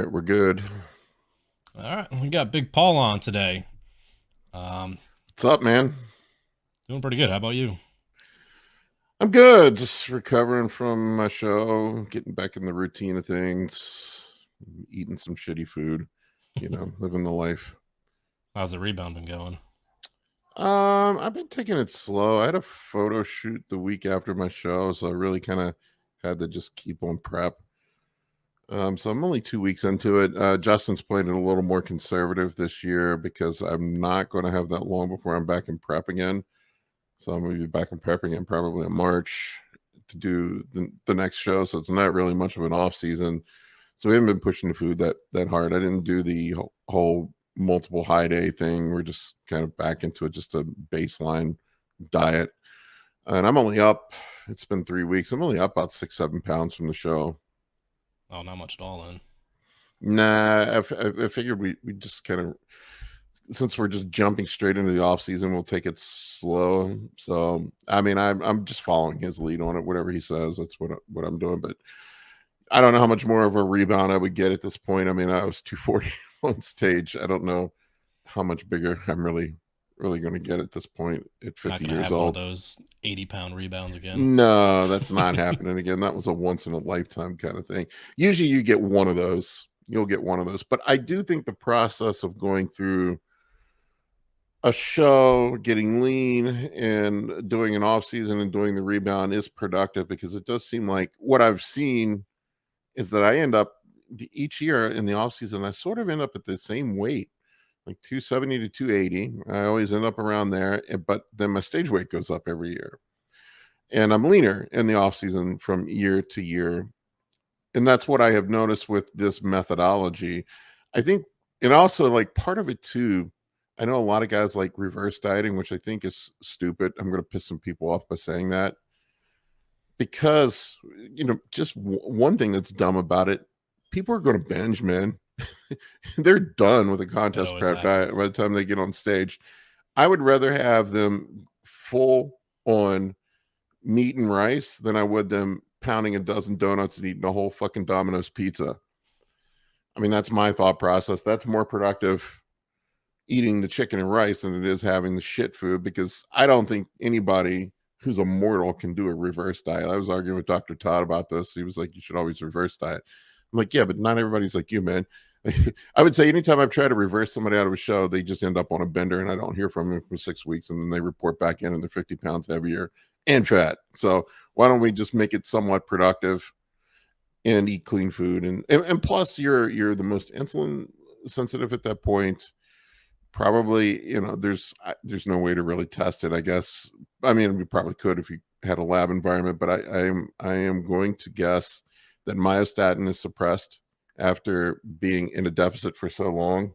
right, we're good. All right, we got Big Paul on today. What's up, man? Doing pretty good. How about you? I'm good. Just recovering from my show, getting back in the routine of things, eating some shitty food, living the life. How's the rebound been going? I've been taking it slow. I had a photo shoot the week after my show, so I really kind of had to just keep on prep. So I'm only 2 weeks into it. Justin's playing it a little more conservative this year because I'm not going to have that long before I'm back in prep again. So I'm going to be back in prep again probably in March to do the next show. So it's not really much of an off season. So we haven't been pushing the food that hard. I didn't do the whole multiple high day thing. We're just kind of back into it, just a baseline diet. And I'm only up. It's been 3 weeks. I'm only up about 6-7 pounds from the show. Oh, not much at all then. Nah, I figured we just kind of, since we're just jumping straight into the off season, we'll take it slow. So I mean, I'm just following his lead on it. Whatever he says, that's what I'm doing. But I don't know how much more of a rebound I would get at this point. I mean, I was 240 on stage. I don't know how much bigger I'm really going to get at this point at Not 50 gonna years have one of old. those 80-pound rebounds again. No, that's not happening again. That was a once in a lifetime kind of thing. Usually you get one of those. You'll get one of those. But I do think the process of going through a show, getting lean and doing an off season and doing the rebound is productive, because it does seem like what I've seen is that I end up each year in the off season, I sort of end up at the same weight, like 270 to 280. I always end up around there, but then my stage weight goes up every year. And I'm leaner in the off season from year to year. And that's what I have noticed with this methodology. I think, and also like part of it too, I know a lot of guys like reverse dieting, which I think is stupid. I'm going to piss some people off by saying that, because, just one thing that's dumb about it, people are going to binge, man. They're done with a It contest always prep diet happens. by the time they get on stage. I would rather have them full on meat and rice than I would them pounding a dozen donuts and eating a whole fucking Domino's pizza. I mean, that's my thought process. That's more productive eating the chicken and rice than it is having the shit food, because I don't think anybody who's a mortal can do a reverse diet. I was arguing with Dr. Todd about this. He was like, you should always reverse diet. I'm like, yeah, but not everybody's like you, man. I would say anytime I've tried to reverse somebody out of a show, they just end up on a bender and I don't hear from them for 6 weeks, and then they report back in and they're 50 pounds heavier and fat. So why don't we just make it somewhat productive and eat clean food? And plus you're the most insulin sensitive at that point. Probably, there's no way to really test it, I guess. I mean, we probably could if you had a lab environment, but I am going to guess that myostatin is suppressed after being in a deficit for so long.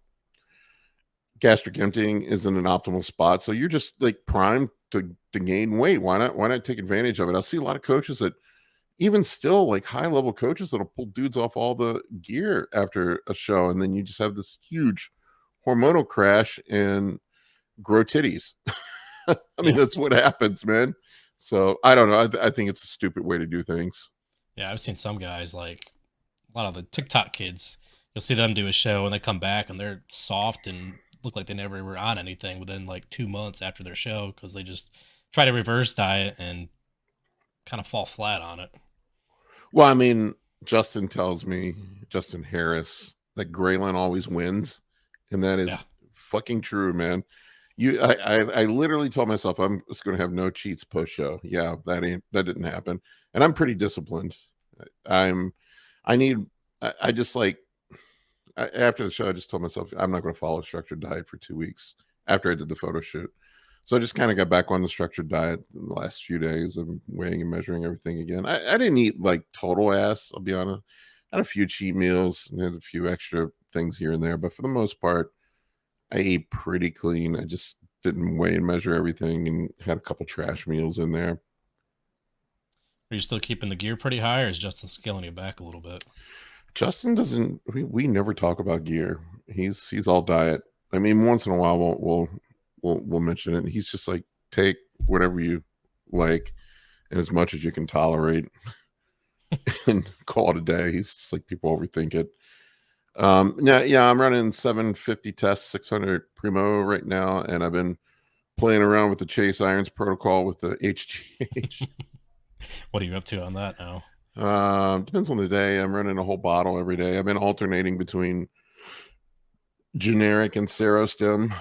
Gastric emptying is in an optimal spot, so you're just like primed to gain weight. Why not take advantage of it? I see a lot of coaches that, even still, like high level coaches, that'll pull dudes off all the gear after a show, and then you just have this huge hormonal crash and grow titties. I mean, Yeah, that's what happens, man. So I don't know. I think it's a stupid way to do things. yeah. I've seen some guys like a lot of the TikTok kids. You'll see them do a show and they come back and they're soft and look like they never were on anything within like 2 months after their show because they just try to reverse diet and kind of fall flat on it. Well, I mean, Justin tells me, Justin Harris, that Graylin always wins, and that Yeah. is fucking true, man. I literally told myself I'm just going to have no cheats post show. Yeah, that didn't happen, and I'm pretty disciplined. I'm I need I just like, after the show, I just told myself I'm not going to follow a structured diet for 2 weeks after I did the photo shoot. So I just kind of got back on the structured diet in the last few days. I'm weighing and measuring everything again. I didn't eat like total ass, I'll be honest. I had a few cheat meals and had a few extra things here and there, but for the most part, I ate pretty clean. I just didn't weigh and measure everything and had a couple trash meals in there. Are you still keeping the gear pretty high or is Justin scaling you back a little bit? Justin doesn't. We never talk about gear. He's all diet. I mean, once in a while we'll mention it. He's just like, take whatever you like and as much as you can tolerate, and call it a day. He's just like, people overthink it. Yeah, I'm running 750 tests, 600 primo right now, and I've been playing around with the Chase Irons protocol with the HGH. What are you up to on that now? Depends on the day. I'm running a whole bottle every day. I've been alternating between generic and Serostim.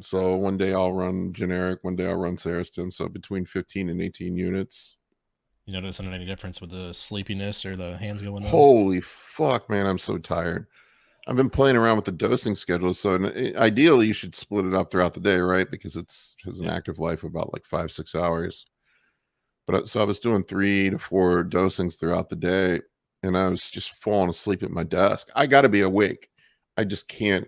So one day I'll run generic, one day I'll run Serostim. So between 15 and 18 units. You noticing any difference with the sleepiness or the hands going numb? Holy fuck, man, I'm so tired. I've been playing around with the dosing schedule. So ideally, you should split it up throughout the day, right? Because it has an active life of about like 5-6 hours. But so I was doing 3 to 4 dosings throughout the day, and I was just falling asleep at my desk. I got to be awake. I just can't.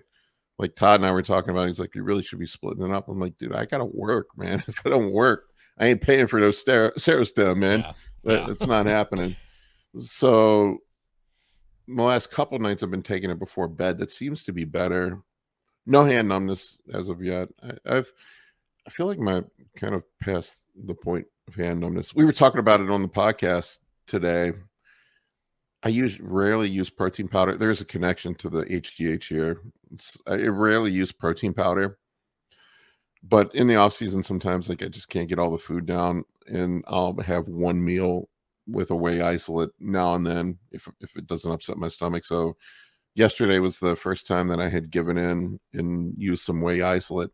Like Todd and I were talking about, he's like, you really should be splitting it up. I'm like, dude, I got to work, man. If I don't work, I ain't paying for those Serostim, man. Yeah. That's not happening. So the last couple nights I've been taking it before bed. That seems to be better. No hand numbness as of yet. I feel like my kind of past the point of hand numbness. We were talking about it on the podcast today. Rarely use protein powder. There's a connection to the HGH here. I rarely use protein powder, but in the off season, sometimes like I just can't get all the food down, and I'll have one meal with a whey isolate now and then if it doesn't upset my stomach. So yesterday was the first time that I had given in and used some whey isolate.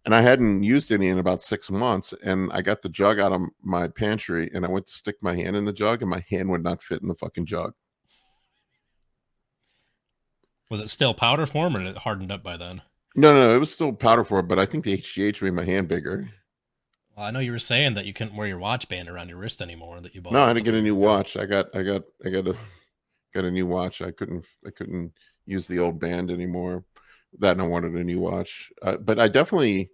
And I hadn't used any in about 6 months. And I got the jug out of my pantry and I went to stick my hand in the jug and my hand would not fit in the fucking jug. Was it still powder form or did it hardened up by then? No, it was still powder for it, but I think the HGH made my hand bigger. Well, I know you were saying that you couldn't wear your watch band around your wrist anymore that you No, bought I a had to couple get a years new ago. watch. I got a new watch. I couldn't use the old band anymore. That and I wanted a new watch. But I definitely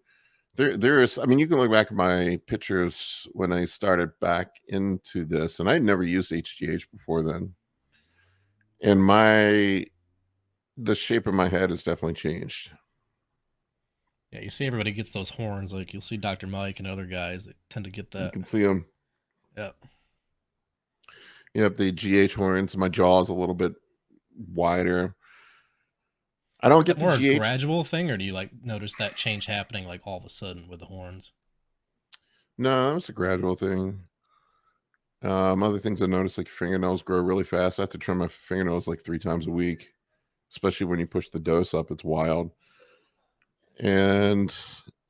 there is. I mean, you can look back at my pictures when I started back into this, and I had never used HGH before then. And the shape of my head has definitely changed. Yeah, you see everybody gets those horns. Like you'll see Dr. Mike and other guys that tend to get You that. can see them. Yeah. Yep, the GH horns. My jaw is a little bit wider. I don't Is that get the more a GH. gradual thing, or do you like notice that change happening like all of a sudden with the horns? No, it's a gradual thing. Other things I noticed, like your fingernails grow really fast. I have to trim my fingernails like 3 times a week, especially when you push the dose up. It's wild. And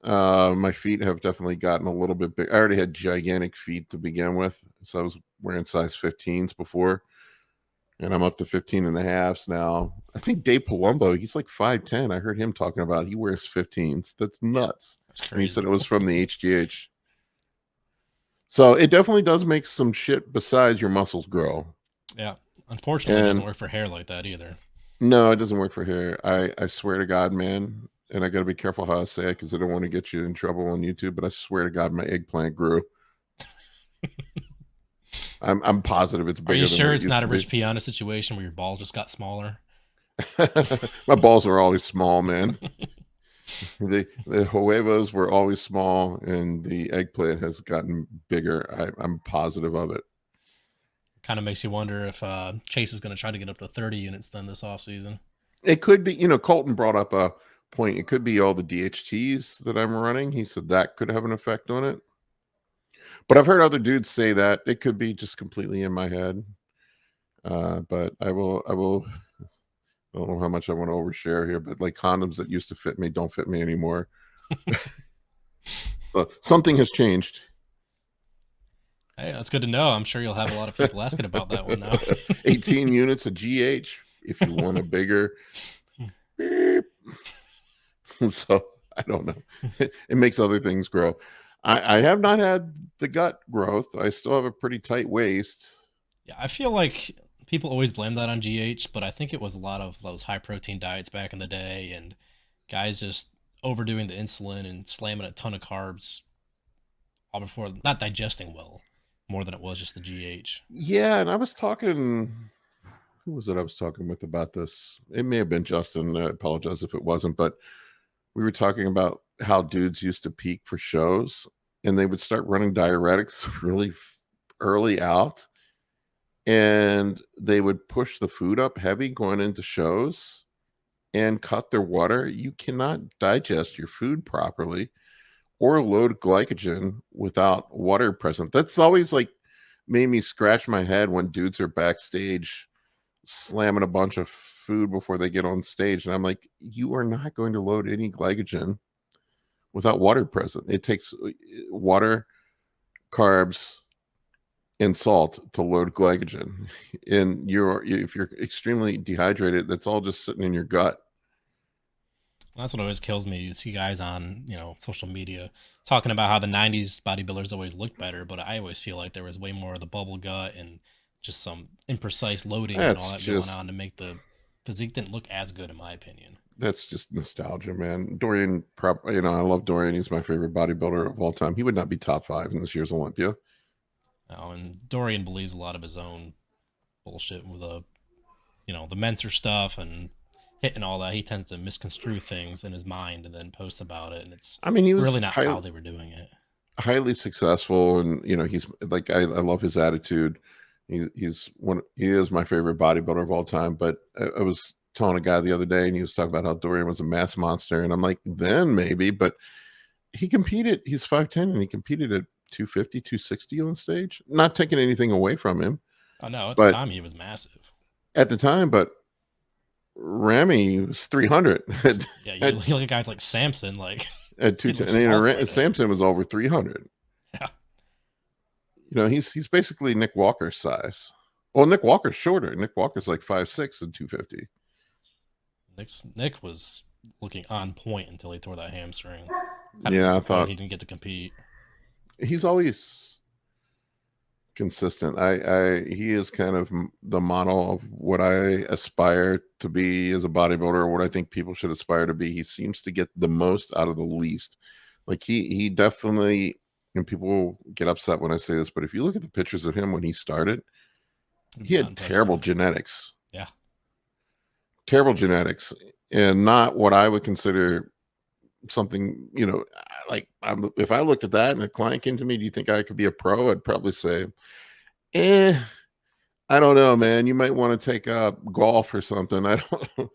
my feet have definitely gotten a little bit big. I already had gigantic feet to begin with, so I was wearing size 15s before, and I'm up to 15 and a halves now. I think Dave Palumbo, he's like 5'10". I heard him talking about he wears 15s. That's nuts. That's And he said crazy. it was from the HGH. So it definitely does make some shit besides your muscles grow. Yeah. Unfortunately, it doesn't And work for hair like that either. no, it doesn't work for hair. I swear to God, man. And I got to be careful how I say it because I don't want to get you in trouble on YouTube. But I swear to God, my eggplant grew. I'm positive it's Are you bigger than sure what it it's used not to a be. Rich Piana situation where your balls just got smaller? My balls are always small, man. The huevos were always small, and the eggplant has gotten bigger. I'm positive of it. Kind of makes you wonder if Chase is going to try to get up to 30 units then this offseason. It could be, Colton brought up a point. It could be all the DHTs that I'm running. He said that could have an effect on it. But I've heard other dudes say that it could be just completely in my head. But I will. I don't know how much I want to overshare here, but like condoms that used to fit me don't fit me anymore. So something has changed. Hey, that's good to know. I'm sure you'll have a lot of people asking about that one now. 18 units of GH if you want a bigger. Beep. So I don't know. It makes other things grow. I have not had the gut growth. I still have a pretty tight waist. Yeah, I feel like people always blame that on GH, but I think it was a lot of those high protein diets back in the day and guys just overdoing the insulin and slamming a ton of carbs all before not digesting well more than it was just the GH. Yeah, and I was talking. Who was it I was talking with about this? It may have been Justin. I apologize if it wasn't, but we were talking about how dudes used to peak for shows and they would start running diuretics really early out. and they would push the food up heavy going into shows and cut their water. You cannot digest your food properly or load glycogen without water present. That's always like made me scratch my head when dudes are backstage slamming a bunch of food before they get on stage. And I'm like, you are not going to load any glycogen without water present. It takes water, carbs, and salt to load glycogen. And if you're extremely dehydrated, that's all just sitting in your gut. That's what always kills me. You see guys on, social media talking about how the 90s bodybuilders always looked better, but I always feel like there was way more of the bubble gut and just some imprecise loading and all That's that going just on to make the physique didn't look as good in my opinion. that's just nostalgia, man. Dorian, I love Dorian. He's my favorite bodybuilder of all time. He would not be top 5 in this year's Olympia. And Dorian believes a lot of his own bullshit with the Mentzer stuff and hitting all that. He tends to misconstrue things in his mind and then post about it, and it's I mean, he really was not how they were doing it. highly successful, and he's like, I love his attitude. He is my favorite bodybuilder of all time. But I was telling a guy the other day, and he was talking about how Dorian was a mass monster, and I'm like, then maybe, but he competed. He's 5'10", and he competed at 250, 260 on stage. Not taking anything away from him. Oh no, at the But time he was massive. At the time, but Remy was 300. Yeah, you look at guys like Samson, like at he looks 210. small right Samson was over 300. Yeah. He's basically Nick Walker's size. Well, Nick Walker's shorter. Nick Walker's like 5'6" and 250. Nick was looking on point until he tore that hamstring. Yeah, I thought he didn't get to compete. He's always consistent. He is kind of the model of what I aspire to be as a bodybuilder, or what I think people should aspire to be. He seems to get the most out of the least. Like he definitely, and people get upset when I say this, but if you look at the pictures of him when he started, he had terrible genetics. Yeah. Terrible genetics, and not what I would consider something, like if I looked at that and a client came to me, do you think I could be a pro? I'd probably say, I don't know, man. You might want to take up golf or something. I don't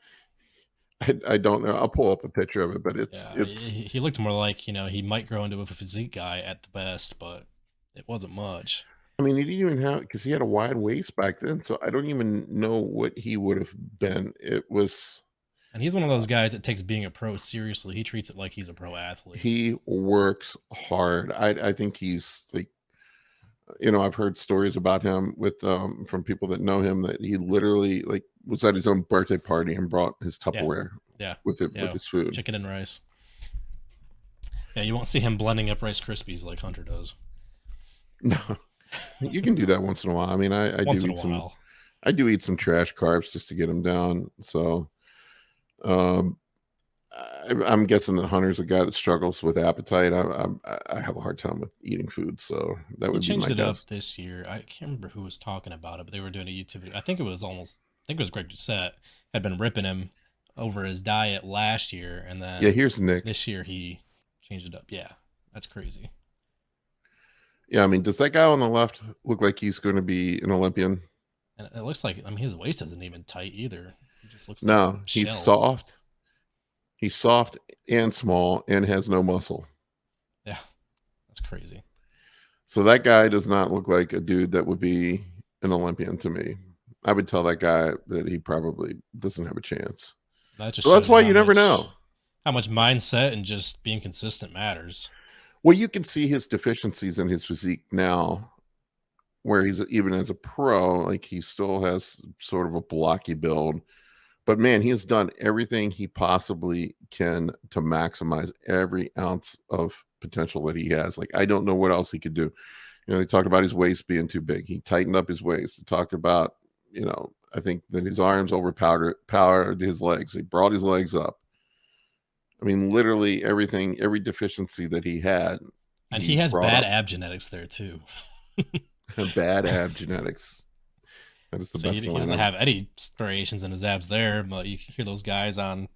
I don't know. I'll pull up a picture of it, but he looked more like, he might grow into a physique guy at the best, but it wasn't much. I mean, he didn't even have, because he had a wide waist back then, so I don't even know what he would have been. It was, and he's one of those guys that takes being a pro seriously. He treats it like he's a pro athlete. He works hard. I think he's like, I've heard stories about him from people that know him, that he literally like was at his own birthday party and brought his Tupperware with his food, chicken and rice. Yeah, you won't see him blending up Rice Krispies like Hunter does. No, you can do that once in a while. I mean, I do eat some trash carbs just to get them down. So, I'm guessing that Hunter's a guy that struggles with appetite. I have a hard time with eating food, so that would be my guess. Changed it up this year. I can't remember who was talking about it, but they were doing a YouTube video. I think it was Greg Doucette had been ripping him over his diet last year, and then here's Nick. This year he changed it up. Yeah, that's crazy. Yeah, I mean, does that guy on the left look like he's going to be an Olympian? And it looks like, his waist isn't even tight either. He just looks like he's soft. He's soft and small and has no muscle. Yeah, that's crazy. So that guy does not look like a dude that would be an Olympian to me. I would tell that guy that he probably doesn't have a chance. So that's why you never know. How much mindset and just being consistent matters. Well, you can see his deficiencies in his physique now, where he's, even as a pro, like he still has sort of a blocky build. But man, he has done everything he possibly can to maximize every ounce of potential that he has. Like, I don't know what else he could do. They talked about his waist being too big. He tightened up his waist. They talked about, I think that his arms powered his legs. He brought his legs up. I mean, literally everything, every deficiency that he had. And he has bad ab genetics there too. Bad ab genetics. That is the best. He doesn't have any variations in his abs there, but you hear those guys on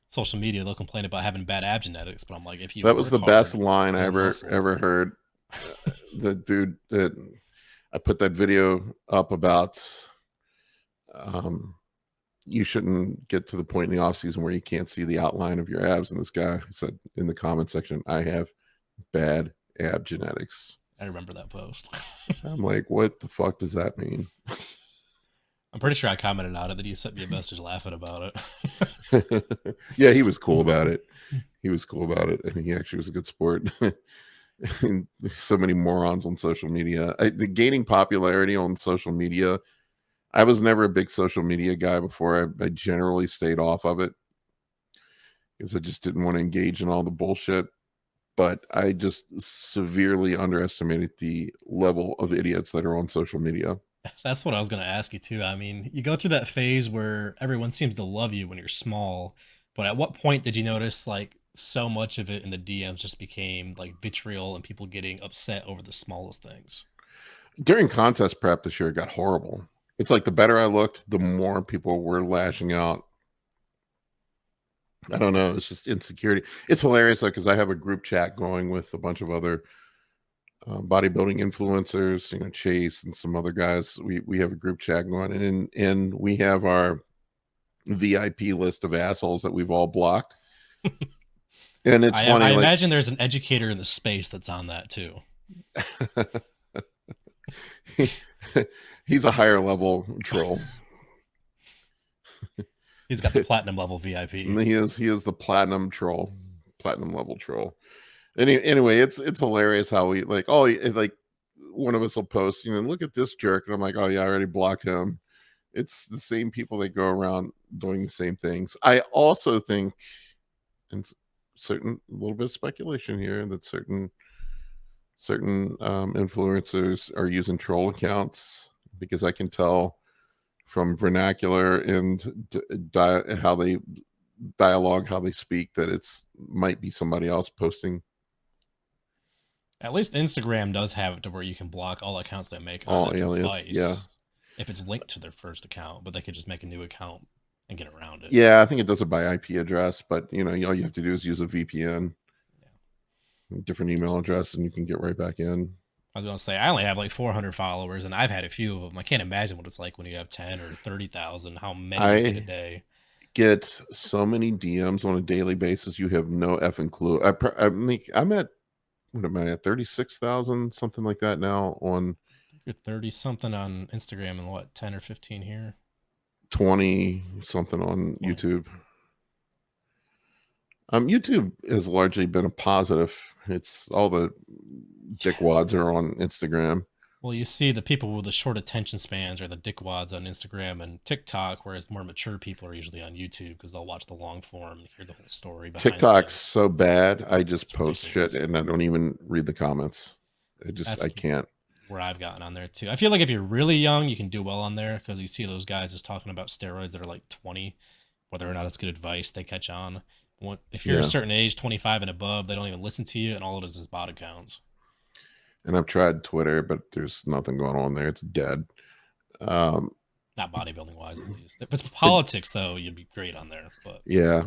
social media, they'll complain about having bad ab genetics. But I'm like, if you that was the best line I ever heard. The dude that I put that video up about um, you shouldn't get to the point in the off season where you can't see the outline of your abs. And this guy said in the comment section, I have bad ab genetics. I remember that post. I'm like, what the fuck does that mean? I'm pretty sure I commented on it that you sent me a message laughing about it. Yeah, he was cool about it. it. He was cool about it. And he actually was a good sport. And there's so many morons on social media. The gaining popularity on social media. I was never a big social media guy before. I generally stayed off of it because I just didn't want to engage in all the bullshit. But I just severely underestimated the level of idiots that are on social media. That's what I was going to ask you too. I mean, you go through that phase where everyone seems to love you when you're small, but at what point did you notice like so much of it in the DMs just became like vitriol and people getting upset over the smallest things? During contest prep this year, it got horrible. It's like the better I looked, the more people were lashing out. I don't know. It's just insecurity. It's hilarious because I have a group chat going with a bunch of other bodybuilding influencers, you know, Chase and some other guys. We have a group chat going, and we have our VIP list of assholes that we've all blocked. And it's funny. I imagine there's an educator in the space that's on that too. He's a higher level troll. He's got the platinum level VIP. He is the platinum troll, platinum level troll. Anyway, it's hilarious how we like, oh, like one of us will post, you know, look at this jerk, and I'm like, oh yeah, I already blocked him. It's the same people that go around doing the same things. I also think, and certain a little bit of speculation here, that certain influencers are using troll accounts because I can tell from vernacular and how they dialogue, how they speak, that it's might be somebody else posting. At least Instagram does have it to where you can block all accounts that make All on that alias, device. yeah. If it's linked to their first account, but they could just make a new account and get around it. Yeah, I think it does it by IP address, but you know, all you have to do is use a VPN, different email address, and you can get right back in. I was gonna say I only have like 400 followers, and I've had a few of them. I can't imagine what it's like when you have 10 or 30,000. How many you get a day? Get so many DMs on a daily basis. You have no effing clue. I'm at, what am I at, 36,000, something like that now on. You're 30 something on Instagram and what, 10 or 15 here? 20 something on 20. YouTube. YouTube has largely been a positive. It's all the dickwads are on Instagram. Well, you see the people with the short attention spans are the dickwads on Instagram and TikTok, whereas more mature people are usually on YouTube because they'll watch the long form and hear the whole story behind TikTok's so bad, I just it's post ridiculous. shit and I don't even read the comments. I can't. Where I've gotten on there too. I feel like if you're really young, you can do well on there because you see those guys just talking about steroids that are like 20, whether or not it's good advice, they catch on. If you're a certain age, 25 and above, they don't even listen to you, and all it is bot accounts. And I've tried Twitter, but there's nothing going on there. It's dead. Not bodybuilding wise, at least. If it's politics, though, you'd be great on there. But yeah,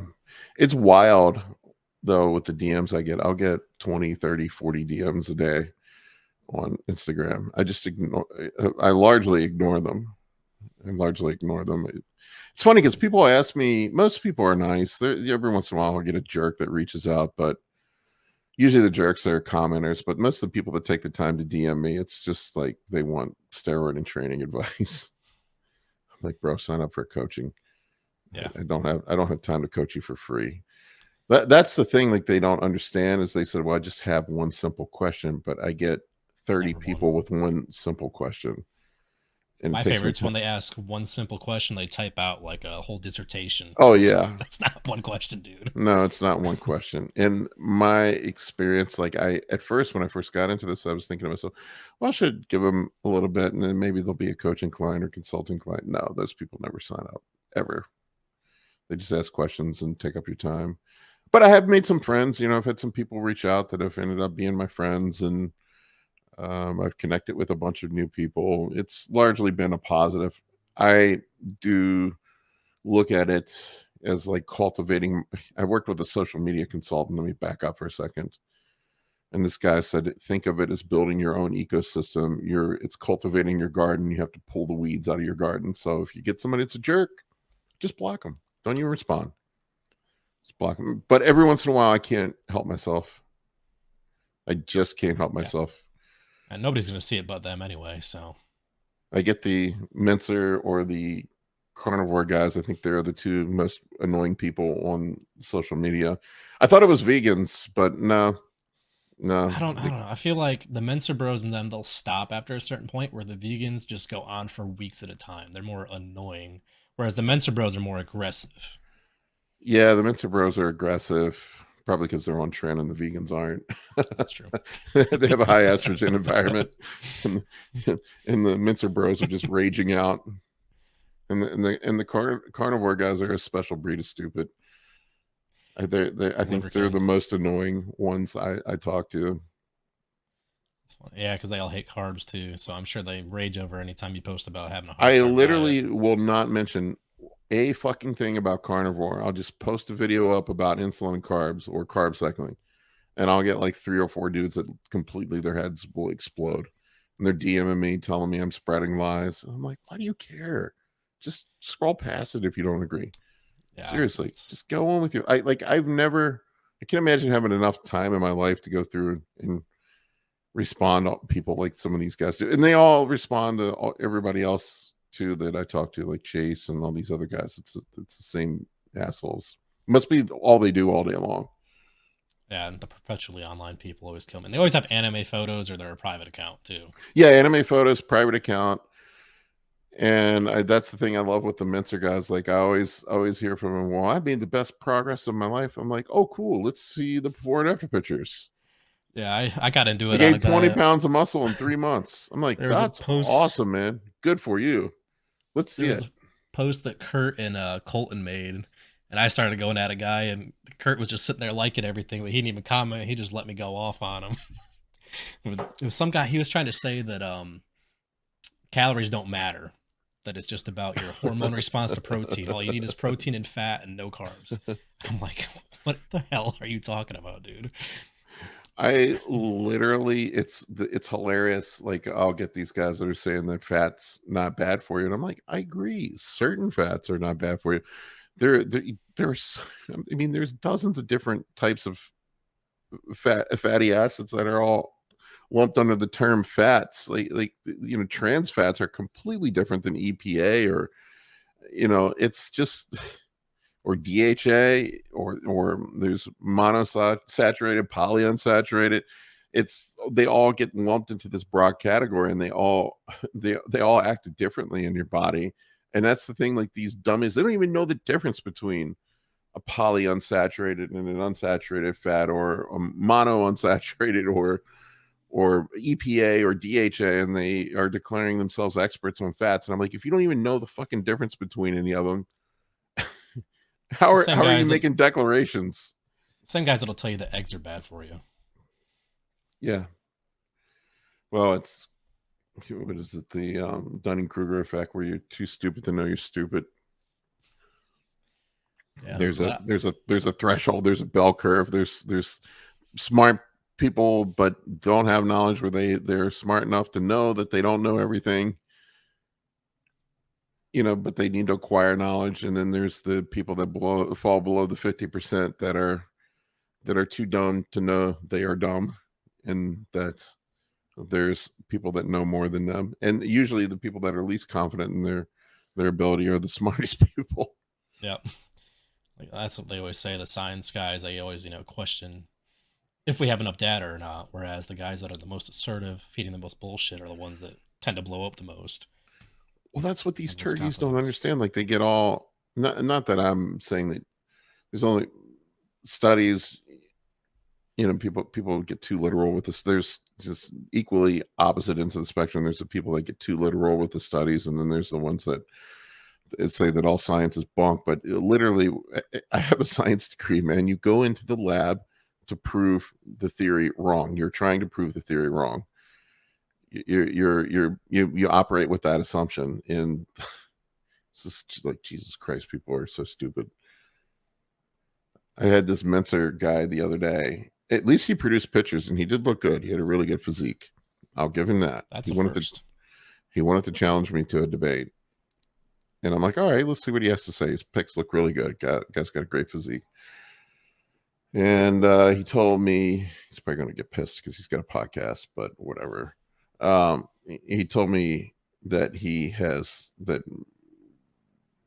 it's wild, though, with the DMs I get. I'll get 20, 30, 40 DMs a day on Instagram. I largely ignore them. It's funny because people ask me, most people are nice. Every once in a while I'll get a jerk that reaches out, but usually the jerks are commenters. But most of the people that take the time to DM me, it's just like they want steroid and training advice. I'm like, bro, sign up for coaching. Yeah, I don't have time to coach you for free. That's the thing, like they don't understand is they said, well, I just have one simple question, but I get 30 people with one simple question. And my favorite's when they ask one simple question, they type out like a whole dissertation. Oh yeah, that's not one question, dude. No, it's not one question. In my experience, like at first when I first got into this, I was thinking to myself, well, I should give them a little bit, and then maybe they'll be a coaching client or consulting client. No, those people never sign up ever. They just ask questions and take up your time. But I have made some friends. You know, I've had some people reach out that have ended up being my friends, and I've connected with a bunch of new people. It's largely been a positive. I do look at it as like cultivating. I worked with a social media consultant. Let me back up for a second. And this guy said, think of it as building your own ecosystem. It's cultivating your garden. You have to pull the weeds out of your garden. So if you get somebody that's a jerk, just block them. Don't even respond. Just block them. But every once in a while, I can't help myself. I just can't help myself. And nobody's going to see it but them anyway. So I get the Mentzer or the carnivore guys. I think they're the two most annoying people on social media. I thought it was vegans, but no. I don't know. I feel like the Mentzer bros and them, they'll stop after a certain point where the vegans just go on for weeks at a time. They're more annoying. Whereas the Mentzer bros are more aggressive. Yeah, the Mentzer bros are aggressive, probably because they're on trend and the vegans aren't. That's true. They have a high estrogen environment, and, and the Mentzer bros are just raging out. And the carnivore guys are a special breed of stupid. I think they're the most annoying ones I talk to. Yeah, because they all hate carbs too. So I'm sure they rage over anytime you post about having a high I carb literally diet. will not mention a fucking thing about carnivore. I'll just post a video up about insulin and carbs or carb cycling, and I'll get like 3 or 4 dudes that completely their heads will explode, and they're DMing me telling me I'm spreading lies. I'm like, why do you care? Just scroll past it if you don't agree. Yeah, Seriously, just go on with you. I can't imagine having enough time in my life to go through and respond to people like some of these guys do. And they all respond to everybody else too that I talk to, like Chase and all these other guys. It's the same assholes. It must be all they do all day long. Yeah, and the perpetually online people always kill me. And they always have anime photos or their private account too. Yeah, anime photos, private account. And that's the thing I love with the Mentzer guys. Like I always hear from them, well, I made the best progress of my life. I'm like, oh, cool. Let's see the before and after pictures. Yeah, I got into I it on a gained 20 diet. pounds of muscle in 3 months. I'm like, There was a that's post. awesome, man. Good for you. Let's There see was it. a post that Kurt and Colton made, and I started going at a guy, and Kurt was just sitting there liking everything, but he didn't even comment. He just let me go off on him. It was some guy. He was trying to say that calories don't matter. That it's just about your hormone response to protein. All you need is protein and fat and no carbs. I'm like, what the hell are you talking about, dude? I literally, it's hilarious. Like I'll get these guys that are saying that fat's not bad for you, and I'm like, I agree. Certain fats are not bad for you. There's, I mean, there's dozens of different types of fatty acids that are all lumped under the term fats. Like trans fats are completely different than EPA or it's just or DHA or there's monosaturated, polyunsaturated. They all get lumped into this broad category, and they all they all act differently in your body. And that's the thing. Like these dummies, they don't even know the difference between a polyunsaturated and an unsaturated fat, or a monounsaturated, or EPA or DHA, and they are declaring themselves experts on fats. And I'm like, if you don't even know the fucking difference between any of them, It's the how are you making declarations? same guys that'll tell you that eggs are bad for you. Yeah. Well, it's what is it? The Dunning Kruger effect, where you're too stupid to know you're stupid. Yeah, there's a threshold. There's a bell curve. There's smart people but don't have knowledge, where they're smart enough to know that they don't know everything, but they need to acquire knowledge. And then there's the people that fall below the 50% that are too dumb to know they are dumb. And there's people that know more than them, and usually the people that are least confident in their ability are the smartest people. Yeah, like, that's what they always say. The science guys, they always question if we have enough data or not. Whereas the guys that are the most assertive, feeding the most bullshit, are the ones that tend to blow up the most. Well, that's what these Most turkeys don't confidence. understand. Like they get all, not that I'm saying that there's only studies, people get too literal with this. There's just equally opposite ends of the spectrum. There's the people that get too literal with the studies, and then there's the ones that say that all science is bunk. But literally, I have a science degree, man. You go into the lab to prove the theory wrong. You're trying to prove the theory wrong. You operate with that assumption, and it's just like, Jesus Christ, people are so stupid. I had this Mentzer guy the other day, at least he produced pictures, and he did look good. He had a really good physique. I'll give him that. That's a first. He wanted to challenge me to a debate. And I'm like, all right, let's see what he has to say. His pics look really good. Guy's got a great physique. And he told me, he's probably going to get pissed because he's got a podcast, but whatever. He told me that that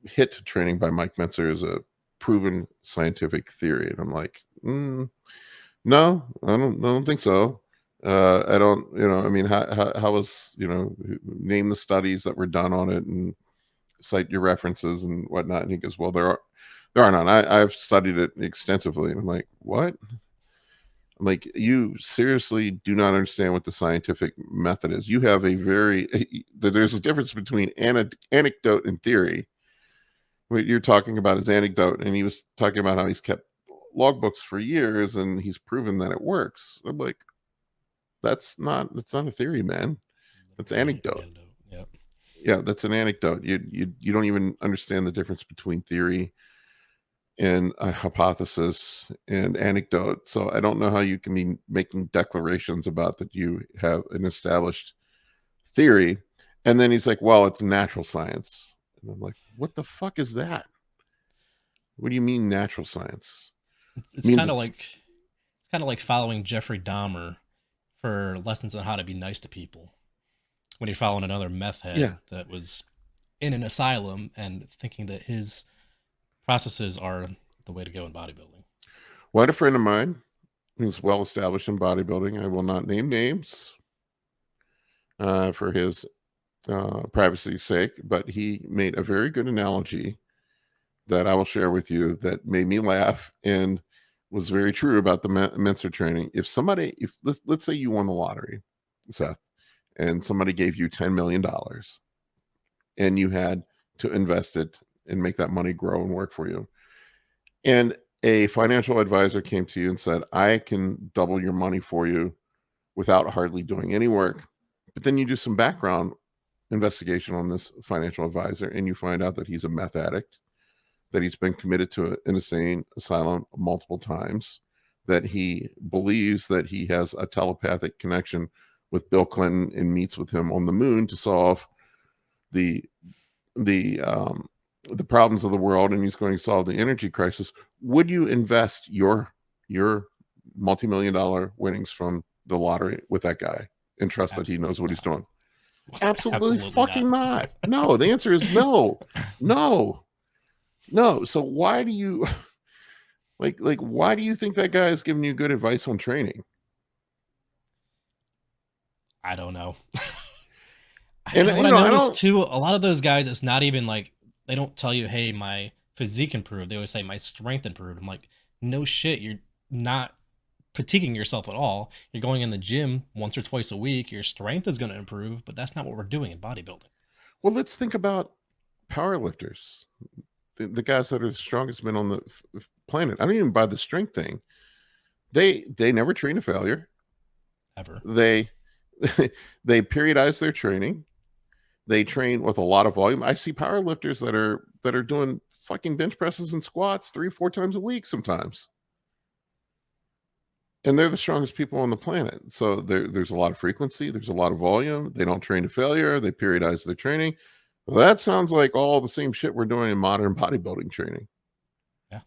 HIIT training by Mike Mentzer is a proven scientific theory. And I'm like, no, I don't think so. I don't, I mean, how was, name the studies that were done on it and cite your references and whatnot. And he goes, well, there are none. I've studied it extensively. And I'm like, what? I'm like, you seriously do not understand what the scientific method is. You have there's a difference between anecdote and theory. What you're talking about is anecdote. And he was talking about how he's kept logbooks for years and he's proven that it works. I'm like, that's not a theory, man. That's anecdote. Yep. Yeah, that's an anecdote. You don't even understand the difference between theory and a hypothesis and anecdote. So I don't know how you can be making declarations about that you have an established theory. And then he's like, well, it's natural science. And I'm like, what the fuck is that? What do you mean natural science? It's kind of like following Jeffrey Dahmer for lessons on how to be nice to people. When you're following another meth head that was in an asylum and thinking that his processes are the way to go in bodybuilding. Well, I had a friend of mine who's well established in bodybuilding. I will not name names for his privacy's sake, but he made a very good analogy that I will share with you that made me laugh and was very true about the Mentzer training. If let's say you won the lottery, Seth, and somebody gave you $10 million and you had to invest it and make that money grow and work for you. And a financial advisor came to you and said, I can double your money for you without hardly doing any work. But then you do some background investigation on this financial advisor and you find out that he's a meth addict, that he's been committed to an insane asylum multiple times, that he believes that he has a telepathic connection with Bill Clinton and meets with him on the moon to solve the problems of the world, and he's going to solve the energy crisis. Would you invest your multi-million-dollar winnings from the lottery with that guy and trust that he knows what he's doing? Absolutely fucking not. No, the answer is no. So why do you why do you think that guy is giving you good advice on training? I don't know. And what I noticed too, a lot of those guys, it's not even like they don't tell you, hey, my physique improved. They always say my strength improved. I'm like, no shit, you're not fatiguing yourself at all. You're going in the gym once or twice a week. Your strength is going to improve, but that's not what we're doing in bodybuilding. Well, let's think about powerlifters, the guys that are the strongest men on the planet. I don't even buy the strength thing. They never train to failure. Ever. They periodize their training. They train with a lot of volume. I see powerlifters that are doing fucking bench presses and squats 3-4 times a week sometimes. And they're the strongest people on the planet. So there's a lot of frequency. There's a lot of volume. They don't train to failure. They periodize their training. Well, that sounds like all the same shit we're doing in modern bodybuilding training. Yeah.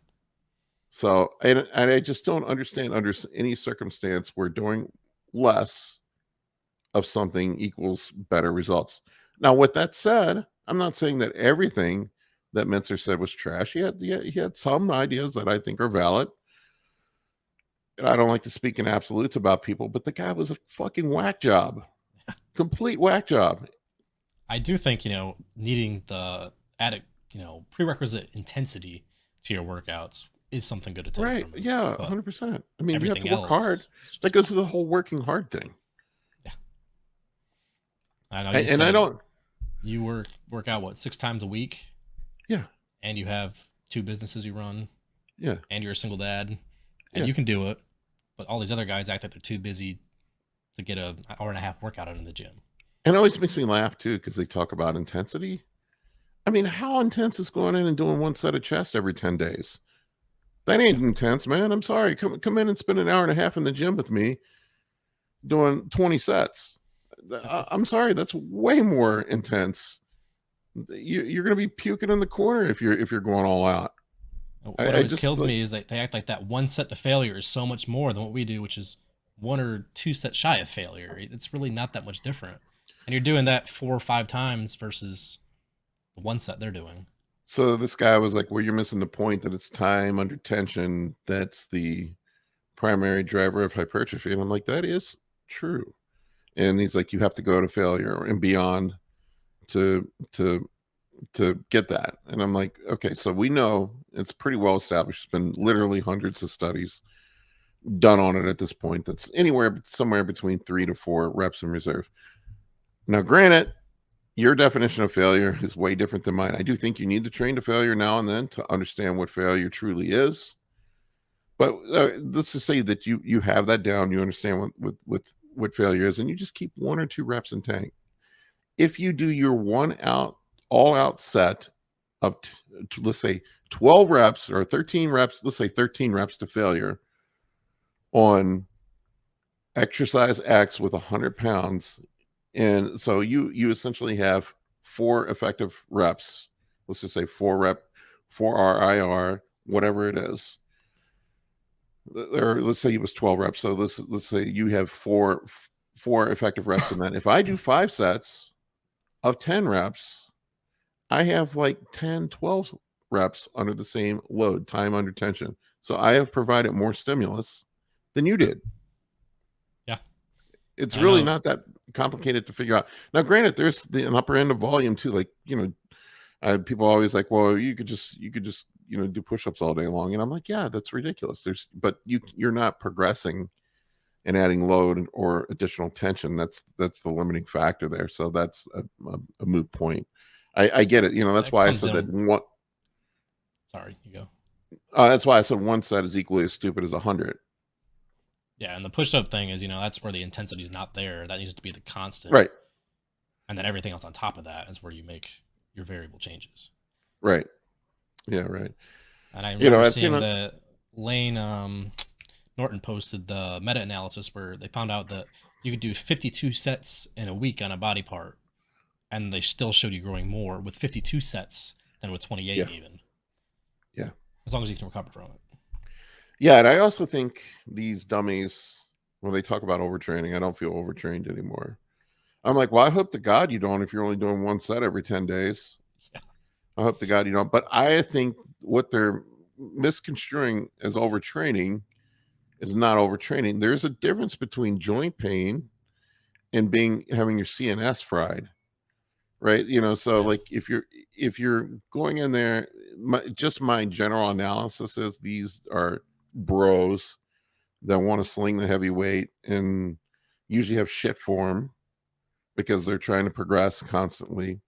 So, and I just don't understand under any circumstance where doing less of something equals better results. Now, with that said, I'm not saying that everything that Mentzer said was trash. He had some ideas that I think are valid. And I don't like to speak in absolutes about people, but the guy was a fucking whack job. Complete whack job. I do think, needing the added, prerequisite intensity to your workouts is something good to take. Right. From Yeah, 100%. I mean, you have to work else, hard. That goes to the whole working hard thing. Yeah. I know. And I don't. You work out, 6 times a week? Yeah. And you have 2 businesses you run? Yeah. And you're a single dad? And you can do it. But all these other guys act like they're too busy to get an hour and a half workout in the gym. And it always makes me laugh, too, because they talk about intensity. I mean, how intense is going in and doing one set of chest every 10 days? That ain't intense, man. I'm sorry. Come in and spend an hour and a half in the gym with me doing 20 sets. I'm sorry, that's way more intense. You're going to be puking in the corner if you're going all out. What I always just kills like me is that they act like that one set to failure is so much more than what we do, which is 1 or 2 sets shy of failure. It's really not that much different. And you're doing that 4 or 5 times versus the 1 set they're doing. so this guy was like, well, you're missing the point that it's time under tension that's the primary driver of hypertrophy. And I'm like, that is true. And he's like, you have to go to failure and beyond to get that. And I'm like, okay, so we know it's pretty well established. It's been literally hundreds of studies done on it at this point. That's somewhere between 3 to 4 reps in reserve. Now, granted, your definition of failure is way different than mine. I do think you need to train to failure now and then to understand what failure truly is. But let's just say that you have that down. You understand what failure is, and you just keep 1 or 2 reps in tank. If you do your all out set of let's say 12 reps or 13 reps, let's say 13 reps to failure on exercise X with 100 pounds. And so you essentially have 4 effective reps. Let's just say 4 RIR, whatever it is. Or let's say it was 12 reps. So let's say you have four effective reps in that. If I do 5 sets of 10 reps, I have like 10, 12 reps under the same load, time under tension. So I have provided more stimulus than you did. Yeah. It's I really know. not that complicated to figure out. Now, granted, there's an upper end of volume too. Like, people always like, well, you could just do push-ups all day long. And I'm like, yeah, that's ridiculous. But you're not progressing and adding load or additional tension. That's the limiting factor there. So that's a moot point. I get it. That's That why I comes said that in. one. Sorry, you go. That's why I said one set is equally as stupid as 100. Yeah, and the push up thing is, that's where the intensity is not there. That needs to be the constant. Right. And then everything else on top of that is where you make your variable changes. Right. Yeah. Right. And I remember It's seeing the Lane Norton posted the meta analysis where they found out that you could do 52 sets in a week on a body part, and they still showed you growing more with 52 sets than with 28 yeah. even. Yeah. As long as you can recover from it. Yeah, and I also think these dummies, when they talk about overtraining, I don't feel overtrained anymore. I'm like, well, I hope to God you don't if you're only doing 1 set every 10 days. Yeah. I hope to God you don't. But I think what they're misconstruing as overtraining is not overtraining. There's a difference between joint pain and having your CNS fried. Right. So Yeah. like if you're going in there, my general analysis is these are bros that want to sling the heavy weight and usually have shit form because they're trying to progress constantly.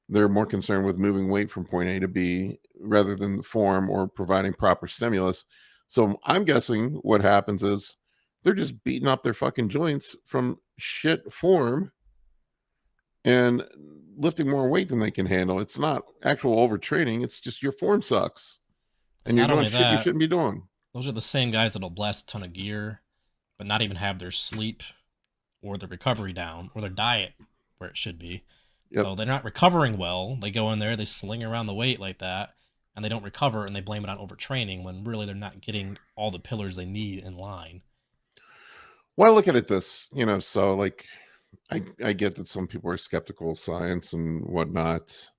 They're more concerned with moving weight from point A to B rather than the form or providing proper stimulus. So I'm guessing what happens is they're just beating up their fucking joints from shit form and lifting more weight than they can handle. It's not actual overtraining. It's just your form sucks And and you're not doing only shit you that, shouldn't be doing. those are the same guys that'll blast a ton of gear, but not even have their sleep or their recovery down or their diet where it should be. Yep. So they're not recovering well. They go in there, they sling around the weight like that, and they don't recover, and they blame it on overtraining when really they're not getting all the pillars they need in line. Well, I look at it this, so like I get that some people are skeptical of science and whatnot.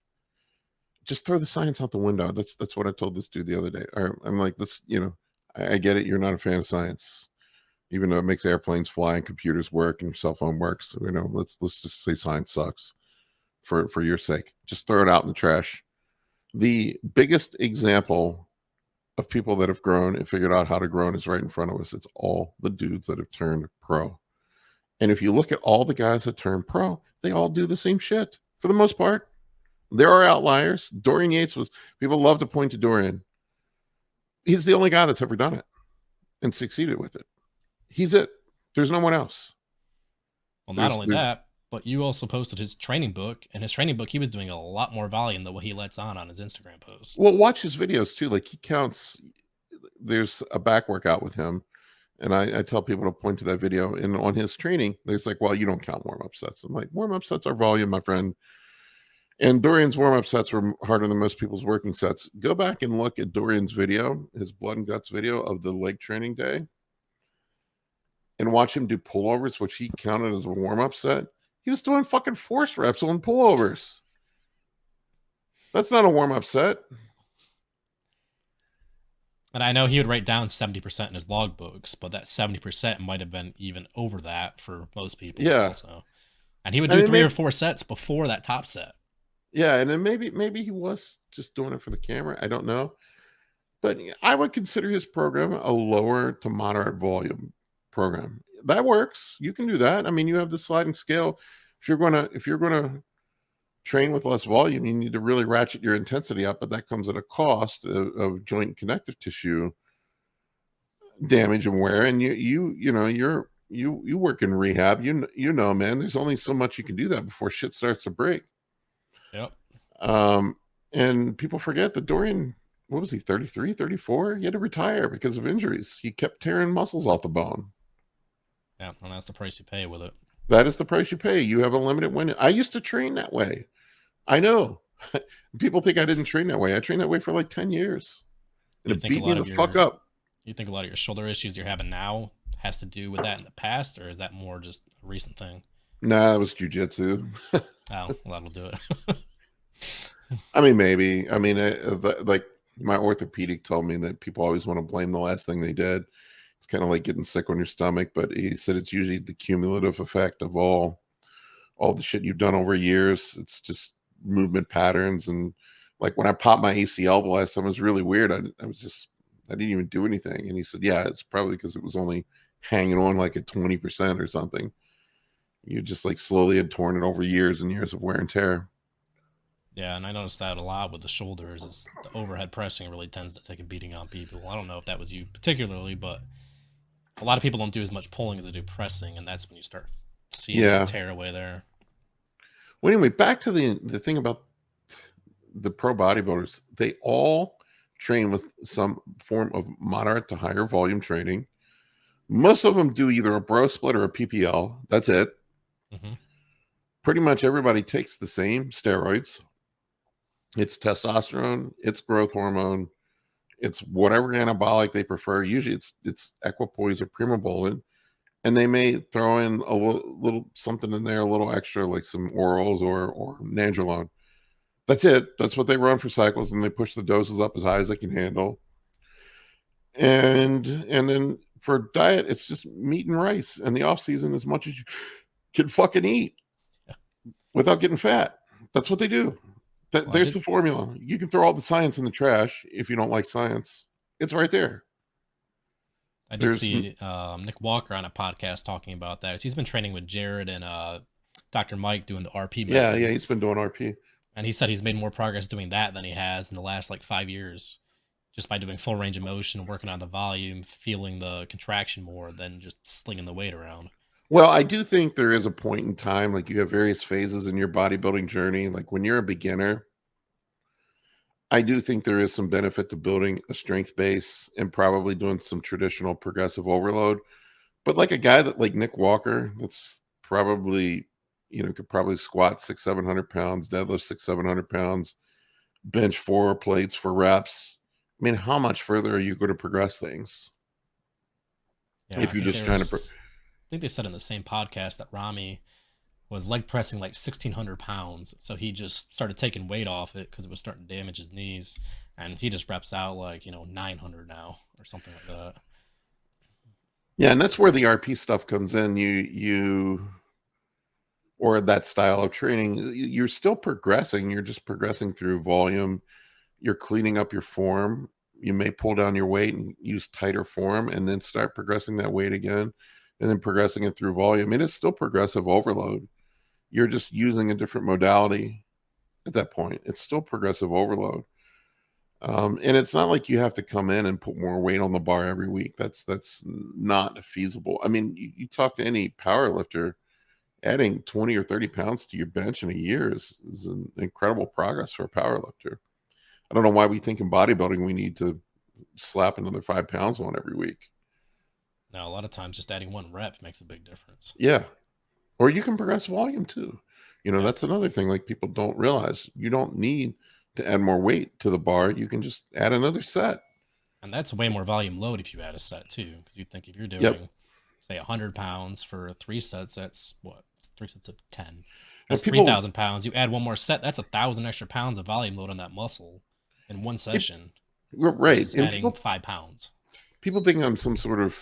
Just throw the science out the window. That's what I told this dude the other day. I'm like, this, I get it. You're not a fan of science, even though it makes airplanes fly and computers work and your cell phone works. So, let's just say science sucks for your sake. Just throw it out in the trash. The biggest example of people that have grown and figured out how to grow is right in front of us. It's all the dudes that have turned pro. And if you look at all the guys that turn pro, they all do the same shit for the most part. There are outliers. Dorian Yates people love to point to Dorian. He's the only guy that's ever done it and succeeded with it. He's it. There's no one else. Well, not only that, but you also posted his training book, and his training book, he was doing a lot more volume than what he lets on his Instagram posts. Well, watch his videos too. Like he counts, there's a back workout with him, and I tell people to point to that video. And on his training, there's like, well, you don't count warm-up sets. I'm like, warm-up sets are volume, my friend. And Dorian's warm-up sets were harder than most people's working sets. Go back and look at Dorian's video, his blood and guts video of the leg training day, and watch him do pullovers, which he counted as a warm-up set. He was doing fucking force reps on pullovers. That's not a warm-up set. And I know he would write down 70% in his logbooks, but that 70% might have been even over that for most people. Yeah. Also. And he would do 3 or 4 sets before that top set. Yeah, and then maybe he was just doing it for the camera. I don't know. But I would consider his program a lower to moderate volume program. That works. You can do that. I mean, you have the sliding scale. If you're gonna train with less volume, you need to really ratchet your intensity up, but that comes at a cost of joint and connective tissue damage and wear. And you work in rehab. You know, man, there's only so much you can do that before shit starts to break. Yep. And people forget that Dorian, what was he, 33, 34? He had to retire because of injuries. He kept tearing muscles off the bone. Yeah, and that's the price you pay with it. That is the price you pay. You have a limited window. I used to train that way. I know. People think I didn't train that way. I trained that way for like 10 years. And it beat me the fuck up. You think a lot of your shoulder issues you're having now has to do with that in the past, or is that more just a recent thing? Nah, it was jujitsu. Oh, well, that'll do it. I mean, maybe. I mean, like my orthopedic told me that people always want to blame the last thing they did. It's kind of like getting sick on your stomach, but he said it's usually the cumulative effect of all the shit you've done over years. It's just movement patterns. And like when I popped my ACL the last time, it was really weird. I didn't even do anything. And he said, yeah, it's probably because it was only hanging on like at 20% or something. You just like slowly had torn it over years and years of wear and tear. Yeah, and I noticed that a lot with the shoulders. Is the overhead pressing really tends to take a beating on people. I don't know if that was you particularly, but a lot of people don't do as much pulling as they do pressing, and that's when you start seeing that tear away there. Well, anyway, back to the thing about the pro bodybuilders. They all train with some form of moderate to higher volume training. Most of them do either a bro split or a PPL. That's it. Mm-hmm. Pretty much everybody takes the same steroids. It's testosterone, it's growth hormone, it's whatever anabolic they prefer. Usually it's equipoise or primobolan. And they may throw in a little something in there, a little extra, like some orals or nandrolone. That's it. That's what they run for cycles, and they push the doses up as high as they can handle. And then for diet, it's just meat and rice, and the off season as much as you can fucking eat without getting fat. That's what they do. There's the formula. You can throw all the science in the trash if you don't like science. It's right there. I did see Nick Walker on a podcast talking about that. He's been training with Jared and Dr. Mike doing the RP method. Yeah, he's been doing RP. And he said he's made more progress doing that than he has in the last like 5 years, just by doing full range of motion, working on the volume, feeling the contraction more than just slinging the weight around. Well, I do think there is a point in time, like you have various phases in your bodybuilding journey. Like when you're a beginner, I do think there is some benefit to building a strength base and probably doing some traditional progressive overload. But like a guy that like Nick Walker, that's probably, could probably squat 600-700 pounds, deadlift 600-700 pounds, bench 4 plates for reps. I mean, how much further are you going to progress things? Yeah, if you're just trying to... I think they said in the same podcast that Rami was leg pressing like 1,600 pounds. So he just started taking weight off it because it was starting to damage his knees. And he just reps out like, 900 now or something like that. Yeah, and that's where the RP stuff comes in. Or that style of training, you're still progressing. You're just progressing through volume. You're cleaning up your form. You may pull down your weight and use tighter form and then start progressing that weight again and then progressing it through volume. It is still progressive overload. You're just using a different modality at that point. It's still progressive overload. And it's not like you have to come in and put more weight on the bar every week. That's not feasible. I mean, you talk to any power lifter, adding 20 or 30 pounds to your bench in a year is an incredible progress for a power lifter. I don't know why we think in bodybuilding we need to slap another 5 pounds on every week. Now, a lot of times, just adding one rep makes a big difference. Yeah. Or you can progress volume too. Yeah. That's another thing like people don't realize. You don't need to add more weight to the bar. You can just add another set. And that's way more volume load if you add a set too. Because you think if you're Yep. doing, say, 100 pounds for 3 sets, that's what? It's 3 sets of 10. And That's people, 3,000 pounds. You add one more set, that's 1,000 extra pounds of volume load on that muscle in one it, session right. versus And adding people, 5 pounds. people think I'm some sort of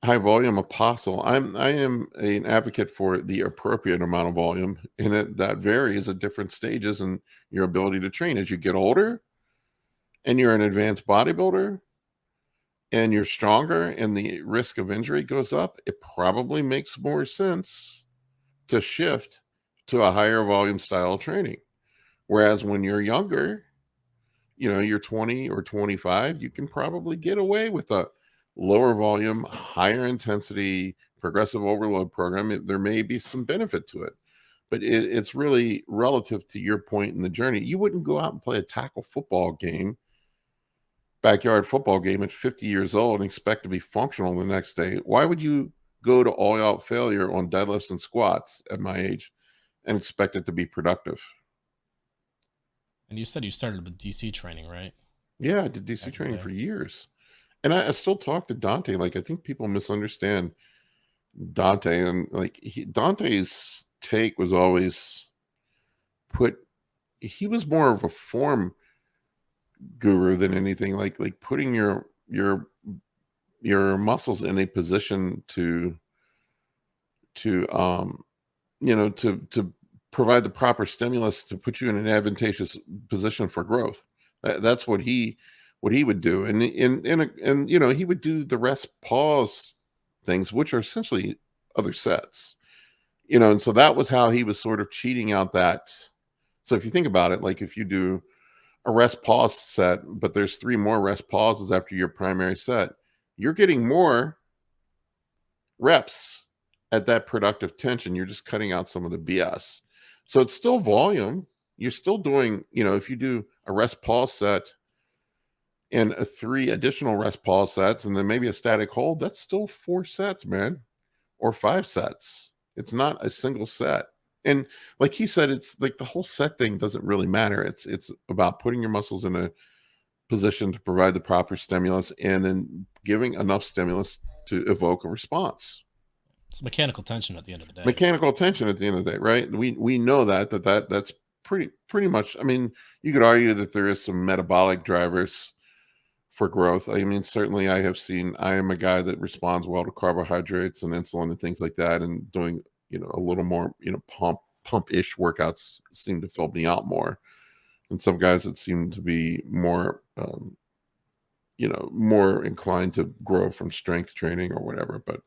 high volume apostle. I am an advocate for the appropriate amount of volume, and that varies at different stages in your ability to train. As you get older and you're an advanced bodybuilder and you're stronger and the risk of injury goes up, it probably makes more sense to shift to a higher volume style of training. Whereas when you're younger, you're 20 or 25, you can probably get away with a lower volume, higher intensity, progressive overload program. There may be some benefit to it, but it's really relative to your point in the journey. You wouldn't go out and play a tackle football game, backyard football game at 50 years old and expect to be functional the next day. Why would you go to all out failure on deadlifts and squats at my age and expect it to be productive? And you said you started with DC training, right? Yeah, I did DC Back in the training day. for years. And I still talk to Dante. Like, I think people misunderstand Dante. And like, Dante's take was always put, he was more of a form guru than anything. Like putting your muscles in a position to to provide the proper stimulus to put you in an advantageous position for growth. That's what he would do, and he would do the rest pause things, which are essentially other sets. And so that was how he was sort of cheating out that. So if you think about it, like if you do a rest pause set, but there's 3 more rest pauses after your primary set, you're getting more reps at that productive tension. You're just cutting out some of the BS. So it's still volume. You're still doing, if you do a rest pause set and 3 additional rest pause sets and then maybe a static hold, that's still 4 sets, man, or 5 sets. It's not a single set. And like he said, it's like the whole set thing doesn't really matter. It's about putting your muscles in a position to provide the proper stimulus and then giving enough stimulus to evoke a response. It's mechanical tension at the end of the day. Mechanical tension at the end of the day, right? We know that's pretty much. I mean, you could argue that there is some metabolic drivers for growth. I mean, certainly I am a guy that responds well to carbohydrates and insulin and things like that, and doing a little more pump-ish workouts seem to fill me out more. And some guys that seem to be more more inclined to grow from strength training or whatever. But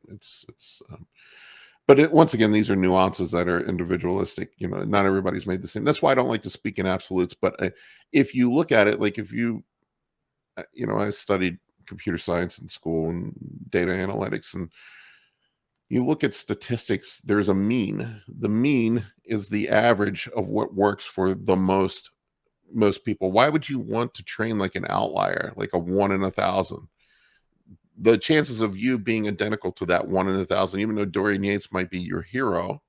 once again, these are nuances that are individualistic. Not everybody's made the same. That's why I don't like to speak in absolutes. But if you look at it, like if you, I studied computer science in school and data analytics, and you look at statistics, there's a mean. The mean is the average of what works for the most people. Why would you want to train like an outlier, like a 1 in 1,000? The chances of you being identical to that 1 in 1,000, even though Dorian Yates might be your hero,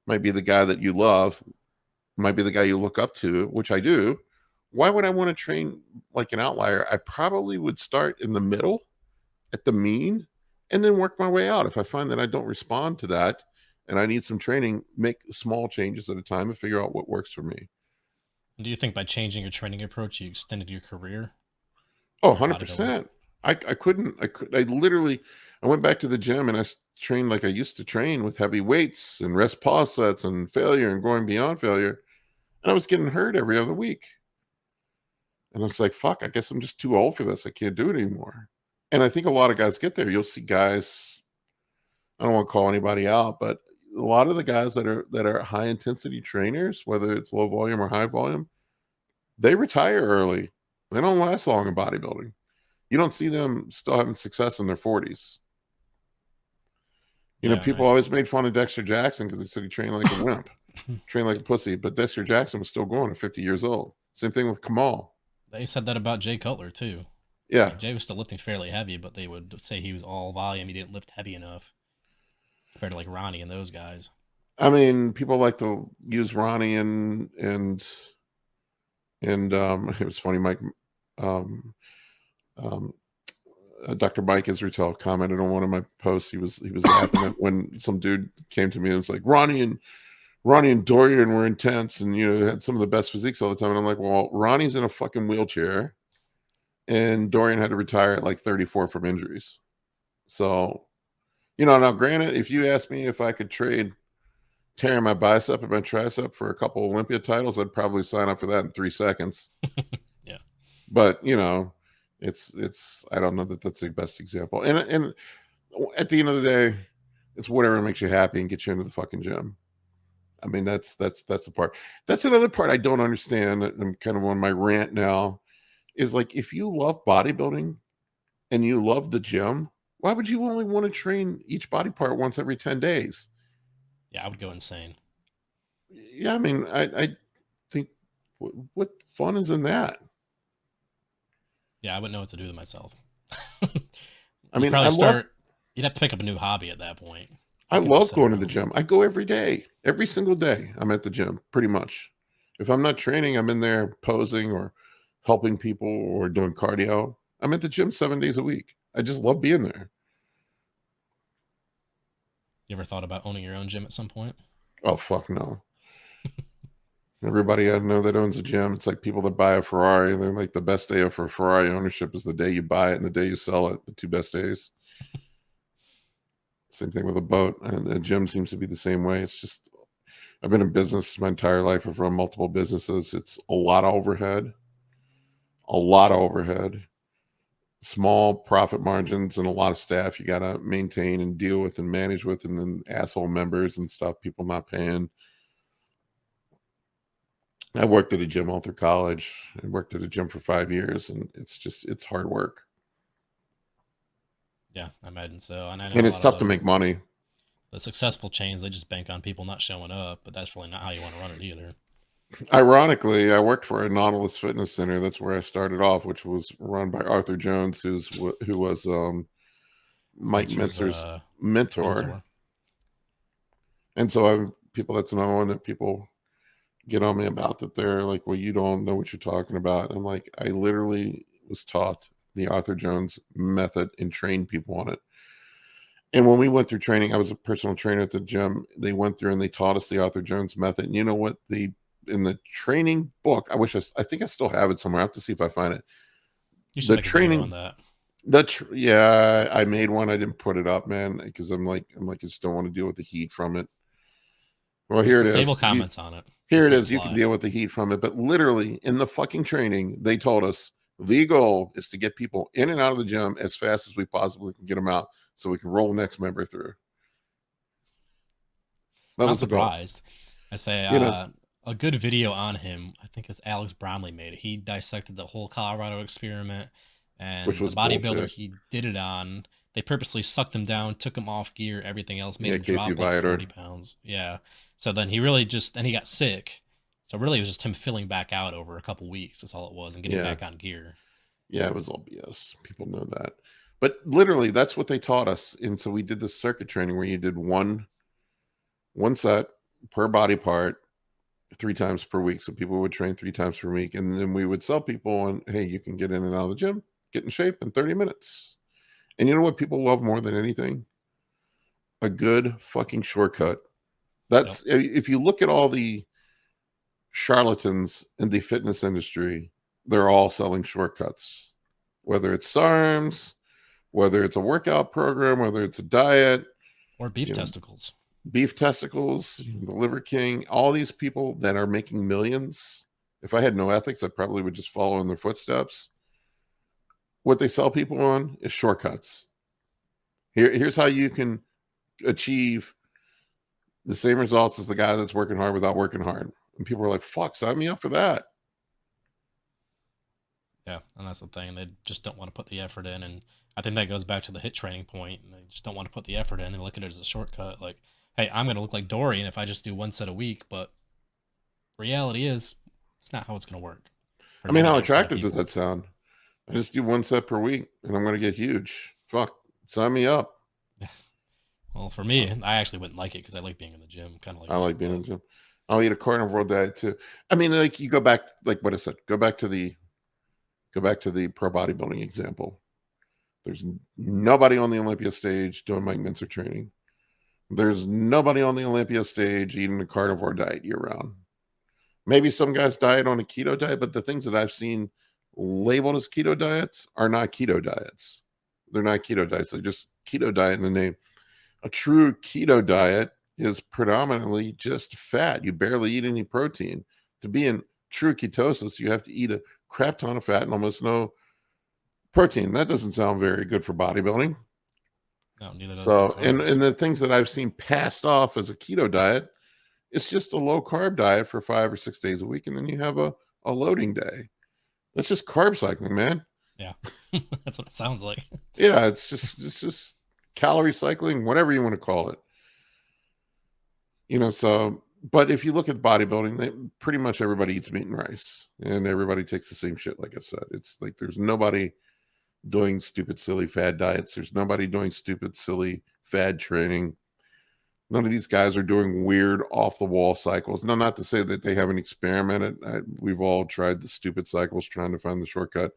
might be the guy that you love, might be the guy you look up to, which I do. Why would I want to train like an outlier? I probably would start in the middle at the mean and then work my way out. If I find that I don't respond to that and I need some training, make small changes at a time and figure out what works for me. And do you think by changing your training approach, you extended your career Oh, as a bodybuilder? 100%. I literally, I went back to the gym and I trained like I used to train with heavy weights and rest pause sets and failure and going beyond failure. And I was getting hurt every other week. And I was like, fuck, I guess I'm just too old for this. I can't do it anymore. And I think a lot of guys get there. You'll see guys, I don't want to call anybody out, but a lot of the guys that are high intensity trainers, whether it's low volume or high volume, they retire early. They don't last long in bodybuilding. You don't see them still having success in their 40s. Yeah, and People always made fun of Dexter Jackson because they said he trained like a wimp, trained like a pussy. But Dexter Jackson was still going at 50 years old. Same thing with Kamal. they said that about Jay Cutler too. Yeah. Like Jay was still lifting fairly heavy, but they would say he was all volume. He didn't lift heavy enough compared to like Ronnie and those guys. I mean, people like to use Ronnie it was funny, Mike, um, um, Dr. Mike Israel commented on one of my posts. He was laughing at when some dude came to me and was like, Ronnie and Dorian were intense and had some of the best physiques all the time. And I'm like, well, Ronnie's in a fucking wheelchair and Dorian had to retire at like 34 from injuries. So, now granted, if you asked me if I could trade tearing my bicep and my tricep for a couple Olympia titles, I'd probably sign up for that in 3 seconds. Yeah. But it's I don't know that that's the best example. And at the end of the day, it's whatever makes you happy and gets you into the fucking gym. I mean, that's the part. That's another part I don't understand. I'm kind of on my rant now. Is like if you love bodybuilding and you love the gym, why would you only want to train each body part once every 10 days? Yeah, I would go insane. Yeah, I mean, I think what fun is in that? Yeah, I wouldn't know what to do with myself. I You'd mean, probably start. You'd have to pick up a new hobby at that point. I Get people to love sit going to the around. gym. I go every day, every single day. I'm at the gym pretty much. If I'm not training, I'm in there posing or helping people or doing cardio. I'm at the gym 7 days a week. I just love being there. You ever thought about owning your own gym at some point? Oh, fuck no. Everybody I know that owns a gym, it's like people that buy a Ferrari. They're like the best day for Ferrari ownership is the day you buy it and the day you sell it, the two best days. Same thing with a boat. And the gym seems to be the same way. It's just, I've been in business my entire life. I've run multiple businesses. It's a lot of overhead, small profit margins, and a lot of staff you got to maintain and deal with and manage with, and then asshole members and stuff, people not paying. I worked at a gym all through college. I worked at a gym for 5 years, and it's hard work. Yeah, I imagine so. And I know And a it's lot of tough to make money. the successful chains, they just bank on people not showing up, but that's really not how you want to run it either. Ironically, I worked for a Nautilus fitness center. That's where I started off, which was run by Arthur Jones, who was Mike Mentzer's Mentzer's mentor. mentor. And so people that's known that people get on me about that. They're like, well, you don't know what you're talking about. I'm like, I literally was taught the Arthur Jones method and trained people on it. And when we went through training, I was a personal trainer at the gym. They went through and they taught us the Arthur Jones method. And you know what? In the training book, I think I still have it somewhere. I have to see if I find it. You should The make a video on training, that. yeah, I made one. I didn't put it up, man, because I just don't want to deal with the heat from it. Well, Just here it disable is. comments on it. Here Just it let it is. You can fly. deal with the heat from it. But literally, in the fucking training, they told us the goal is to get people in and out of the gym as fast as we possibly can get them out so we can roll the next member through. That Not was the goal. surprised. I say You know, a good video on him. I think it's Alex Bromley made it. He dissected the whole Colorado experiment which and the was bodybuilder bullshit. he did it on. They purposely sucked him down, took him off gear, everything else, made Yeah, him Casey drop like Viator. 40 pounds. Yeah. So then he really just, and he got sick. So really it was just him filling back out over a couple weeks. That's all it was, and getting Yeah. back on gear. Yeah, it was all BS. People know that. But literally, that's what they taught us. And so we did this circuit training where you did one set per body part 3 times per week. So people would train 3 times per week. And then we would sell people on, hey, you can get in and out of the gym, get in shape in 30 minutes. And you know what people love more than anything? A good fucking shortcut. Yep. That's if you look at all the charlatans in the fitness industry, they're all selling shortcuts. Whether it's SARMs, whether it's a workout program, whether it's a diet, Or beef you know, testicles. beef testicles, the Liver King, all these people that are making millions. If I had no ethics, I probably would just follow in their footsteps. What they sell people on is shortcuts. Here's how you can achieve the same results as the guy that's working hard without working hard. And people are like, fuck, sign me up for that. Yeah, and that's the thing. They just don't want to put the effort in, and I think that goes back to the hit training point. They just don't want to put the effort in. They look at it as a shortcut. Like, hey, I'm going to look like Dorian if I just do one set a week. But reality is, it's not how it's going to work for I mean, how 99% of attractive does people. that sound? I just do 1 set per week, and I'm going to get huge. Fuck, sign me up. Well, for me, I actually wouldn't like it because I like being in the gym, kind of like I you. like being in But the gym. I'll eat a carnivore diet too. I mean, like you go back, like what I said, go back to the pro bodybuilding example. There's nobody on the Olympia stage doing Mike Mentzer training. There's nobody on the Olympia stage eating a carnivore diet year round. Maybe some guys diet on a keto diet, but the things that I've seen labeled as keto diets are not keto diets. They're not keto diets. They're just keto diet in the name. A true keto diet is predominantly just fat. You barely eat any protein. To be in true ketosis, you have to eat a crap ton of fat and almost no protein. That doesn't sound very good for bodybuilding. no, neither does no So, and carbs. the things that I've seen passed off as a keto diet, it's just a low carb diet for 5 or 6 days a week, and then you have a loading day. That's just carb cycling, man. Yeah, that's what it sounds like. Yeah, it's just calorie cycling, whatever you want to call it. So but if you look at bodybuilding, pretty much everybody eats meat and rice, and everybody takes the same shit. Like I said, it's like there's nobody doing stupid, silly fad diets. There's nobody doing stupid, silly fad training. None of these guys are doing weird off the wall cycles. No, not to say that they haven't experimented. We've all tried the stupid cycles trying to find the shortcut.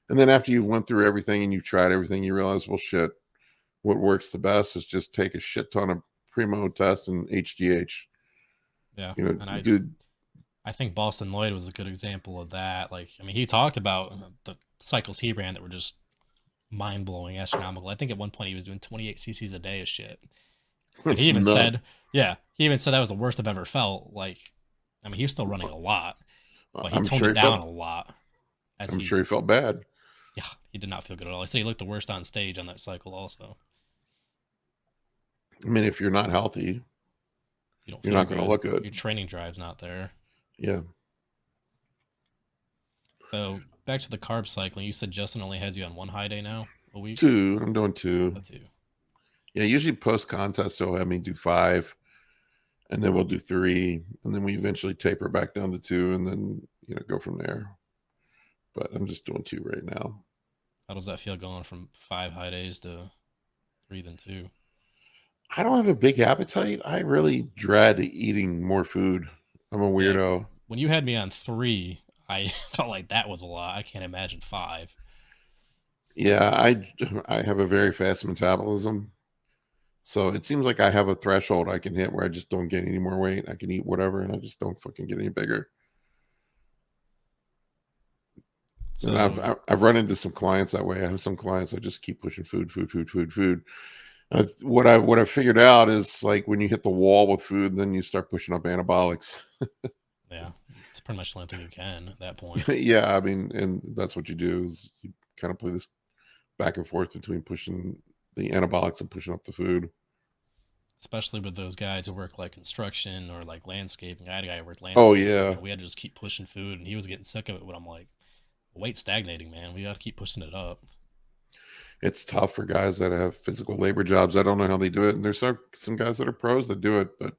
And then after you've went through everything and you've tried everything, you realize, well, shit, what works the best is just take a shit ton of Primo test and HGH. Yeah, and Dude. I think Boston Lloyd was a good example of that. Like, I mean, he talked about the cycles he ran that were just mind blowing, astronomical. I think at one point he was doing 28 cc's a day of shit. And he It's even nuts. said, yeah, he even said that was the worst I've ever felt. Like, I mean, he was still running a lot, but he I'm toned sure it he down felt. a lot as I'm he, sure he felt bad. yeah, he did not feel good at all. He said he looked the worst on stage on that cycle also. I mean, if you're not healthy, You don't you're feel not going to good. look good. Your training drive's not there. Yeah. So back to the carb cycling. You said Justin only has you on one high day now a week. 2. I'm doing 2. That's you. Yeah. Usually post contest, they'll have me do 5, and then we'll do 3, and then we eventually taper back down to 2, and then go from there. But I'm just doing 2 right now. How does that feel going from 5 high days to 3 then 2? I don't have a big appetite. I really dread eating more food. I'm a Yeah, weirdo. when you had me on 3, I felt like that was a lot. I can't imagine 5. Yeah, I have a very fast metabolism. So it seems like I have a threshold I can hit where I just don't get any more weight. I can eat whatever and I just don't fucking get any bigger. And So I've run into some clients that way. I have some clients that just keep pushing food, food, food, food, food. What I figured out is like when you hit the wall with food, then you start pushing up anabolics. yeah, it's pretty much the only thing you can at that point. Yeah, I mean, and that's what you do is you kind of play this back and forth between pushing the anabolics and pushing up the food. Especially with those guys who work like construction or like landscaping. I had a guy who worked Oh landscaping, yeah, and we had to just keep pushing food, and he was getting sick of it. But I'm like, weight stagnating, man. We got to keep pushing it up. it's tough for guys that have physical labor jobs. I don't know how they do it, and there's some guys that are pros that do it, but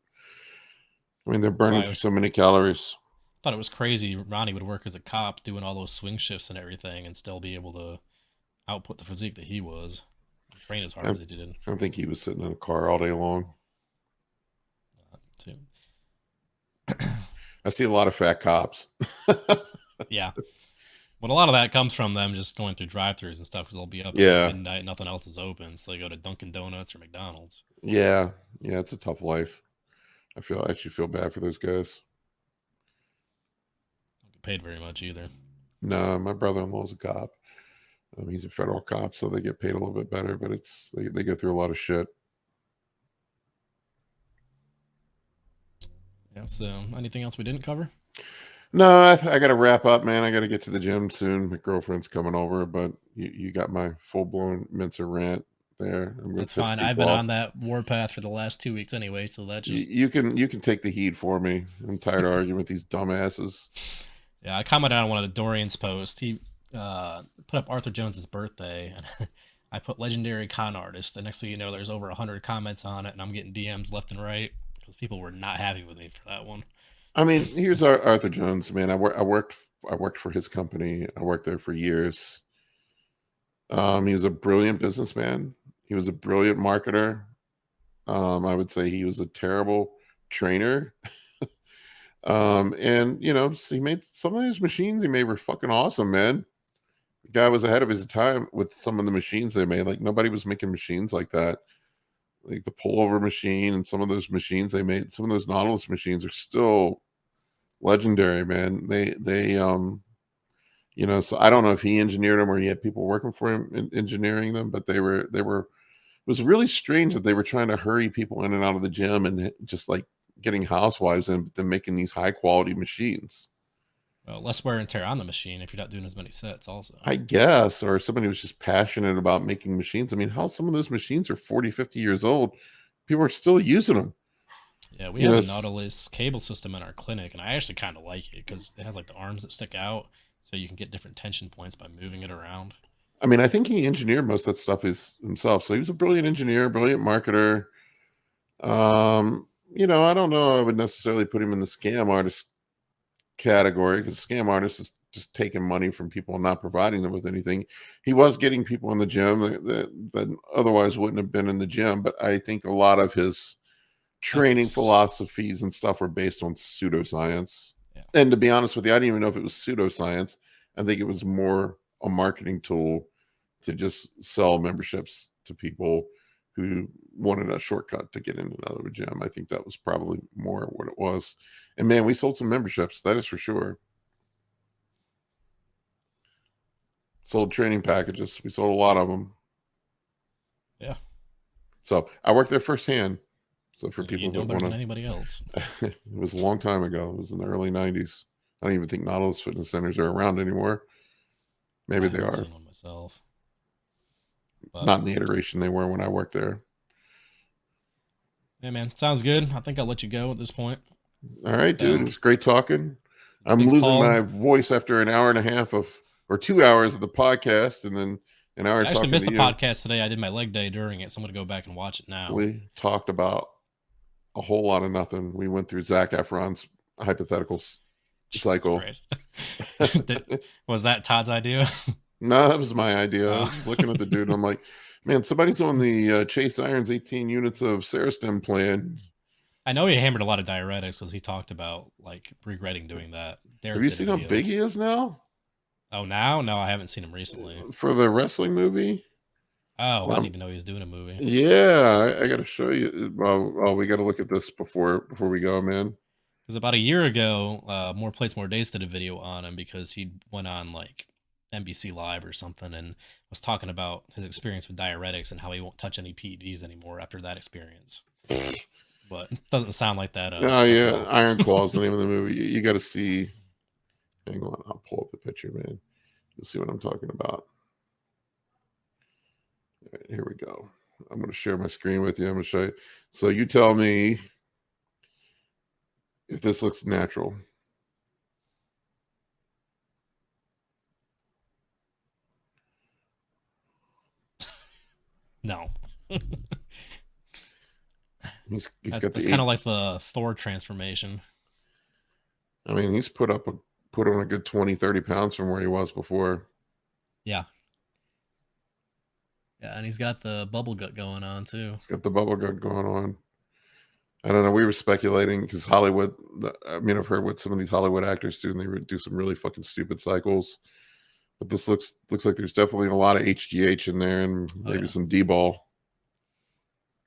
I mean they're burning Right, I through was so many calories. thought it was crazy. Ronnie would work as a cop doing all those swing shifts and everything, and still be able to output the physique that he was, and train as hard I, as he did. I think he was sitting in a car all day long. Too. I see a lot of fat cops. Yeah, but a lot of that comes from them just going through drive-throughs and stuff because they'll be up at like Yeah, midnight, nothing else is open, so they go to Dunkin' Donuts or McDonald's. yeah, yeah. It's a tough life. I actually feel bad for those guys. Don't get paid very much either. No, my brother-in-law's a cop. He's a federal cop, so they get paid a little bit better, but they go through a lot of shit. Yeah. So, anything else we didn't cover? No, I got to wrap up, man. I got to get to the gym soon. My girlfriend's coming over, but you got my full-blown Mentzer rant there. I'm going That's to piss fine. I've people been off. on that warpath for the last 2 weeks anyway, so that just You can take the heat for me. I'm tired of arguing with these dumbasses. yeah. I commented on one of Dorian's posts. He put up Arthur Jones's birthday, and I put legendary con artist. And next thing you know, there's over 100 comments on it, and I'm getting DMs left and right because people were not happy with me for that one. I mean, here's Arthur Jones, man. I worked for his company. I worked there for years. He was a brilliant businessman. He was a brilliant marketer. I would say he was a terrible trainer. And so he made some of these machines he made were fucking awesome, man. The guy was ahead of his time with some of the machines they made. Like nobody was making machines like that. Like the pullover machine and some of those machines they made, some of those Nautilus machines are still legendary, man. So I don't know if he engineered them or he had people working for him engineering them, but it was really strange that they were trying to hurry people in and out of the gym and just like getting housewives in, but then making these high quality machines. Well, less wear and tear on the machine if you're not doing as many sets, also. I guess, or somebody was just passionate about making machines. I mean, how some of those machines are 40, 50 years old. People are still using them. Yeah, we You have know, a Nautilus cable system in our clinic, and I actually kind of like it because it has like the arms that stick out, so you can get different tension points by moving it around. I mean, I think he engineered most of that stuff himself. So he was a brilliant engineer, brilliant marketer. I don't know. I would necessarily put him in the scam artist category because scam artist is just taking money from people and not providing them with anything. He was getting people in the gym that otherwise wouldn't have been in the gym, but I think a lot of his training Methods. philosophies and stuff were based on pseudoscience. Yeah. And to be honest with you, I didn't even know if it was pseudoscience. I think it was more a marketing tool to just sell memberships to people who wanted a shortcut to get in and out of a gym. I think that was probably more what it was. And man, we sold some memberships, that is for sure. Sold training packages. We sold a lot of them. Yeah. So I worked there firsthand. So for people You know that better want than to, anybody else. it was a long time ago. It was in the early 90s. I don't even think Nautilus fitness centers are around anymore. I Maybe they haven't are. seen one myself. But Not in the iteration they were when I worked there. yeah, man, sounds good. I think I'll let you go at this point. All right, So, dude. It was great talking. I'm Big losing Paul. my voice after an hour and a half or 2 hours of the podcast and then an hour I actually talking missed to the you. podcast today. I did my leg day during it, so I'm gonna go back and watch it now. We talked about a whole lot of nothing. We went through Zac Efron's hypothetical Jesus cycle. Christ. Was that Todd's idea? No, that was my idea. I Oh. was just looking at the dude and I'm like, man, somebody's on the Chase Irons 18 units of Serostem plan. I know he hammered a lot of diuretics because he talked about like regretting doing that. Have Derek you did a seen how video. big he is now Oh, now? No, I haven't seen him recently. for the wrestling movie? Oh, I Well, didn't even know he was doing a movie. yeah, I got to show you. Well, we got to look at this before we go, man. Because about a year ago, More Plates, More Days did a video on him because he went on like NBC Live or something and was talking about his experience with diuretics and how he won't touch any PEDs anymore after that experience. But it doesn't sound like that Oh stuck at yeah, all. Iron Claw is the name of the movie. You got to see. Hang on, I'll pull up the picture, man. You'll see what I'm talking about. All right, here we go. I'm going to share my screen with you. I'm going to show you. So you tell me if this looks natural. No. He's got That's the kind eight. of like the Thor transformation. I mean, he's put on a good 20, 30 pounds from where he was before. Yeah. Yeah, and he's got the bubble gut going on too. He's got the bubble gut going on. I don't know. We were speculating because Hollywood. I've heard what some of these Hollywood actors do, and they would do some really fucking stupid cycles. But this looks like there's definitely a lot of HGH in there, and maybe some D-ball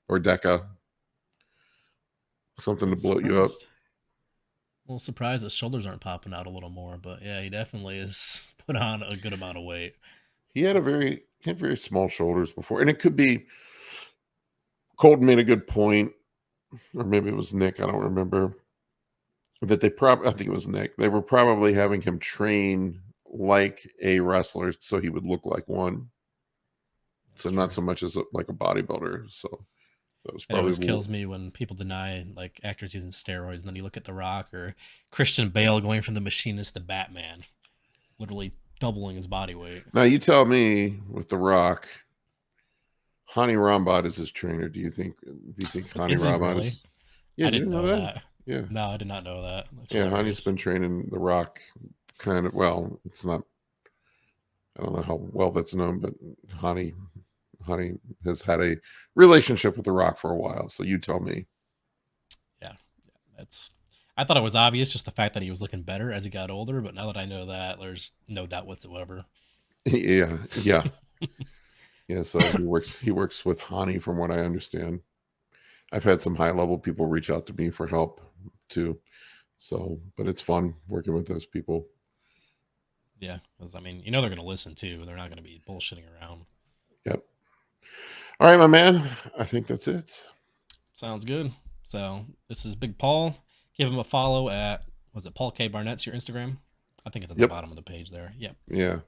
or DECA, something to bloat you up. A little surprised his shoulders aren't popping out a little more, but yeah, he definitely is put on a good amount of weight. He had very small shoulders before, and it could be Colton made a good point, or maybe it was Nick. I don't remember that I think it was Nick. They were probably having him train like a wrestler, so he would look like one. That's So not true. so much as like a bodybuilder. So that was It probably always kills me when people deny like actors using steroids, and then you look at The Rock or Christian Bale going from the machinist to Batman, literally doubling his body weight. now. You tell me with The Rock, Hani Rambod is his trainer. Do you think Hani Is he Rambod really? is? Yeah, I you didn't didn't know know that? that. Yeah, No, I did not know that. That's yeah. Hani's hilarious. been training The Rock, kind of. Well, it's not. I don't know how well that's known, but Hani has had a relationship with The Rock for a while. So you tell me. Yeah, that's. I thought it was obvious, just the fact that he was looking better as he got older. But now that I know that, there's no doubt whatsoever. Yeah, yeah, yeah. So he works with Hani, from what I understand. I've had some high level people reach out to me for help too. So, but it's fun working with those people. Yeah, because I mean, you know they're gonna listen too. They're not gonna be bullshitting around. Yep. All right, my man. I think that's it. Sounds good. So this is Big Paul. Give him a follow at, was it Paul K Barnett's your Instagram? I think it's at the Yep. bottom of the page there. Yep. Yeah.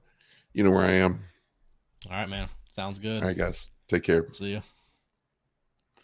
You know where I am. All right, man. Sounds All good. right, guys. Take care. See you.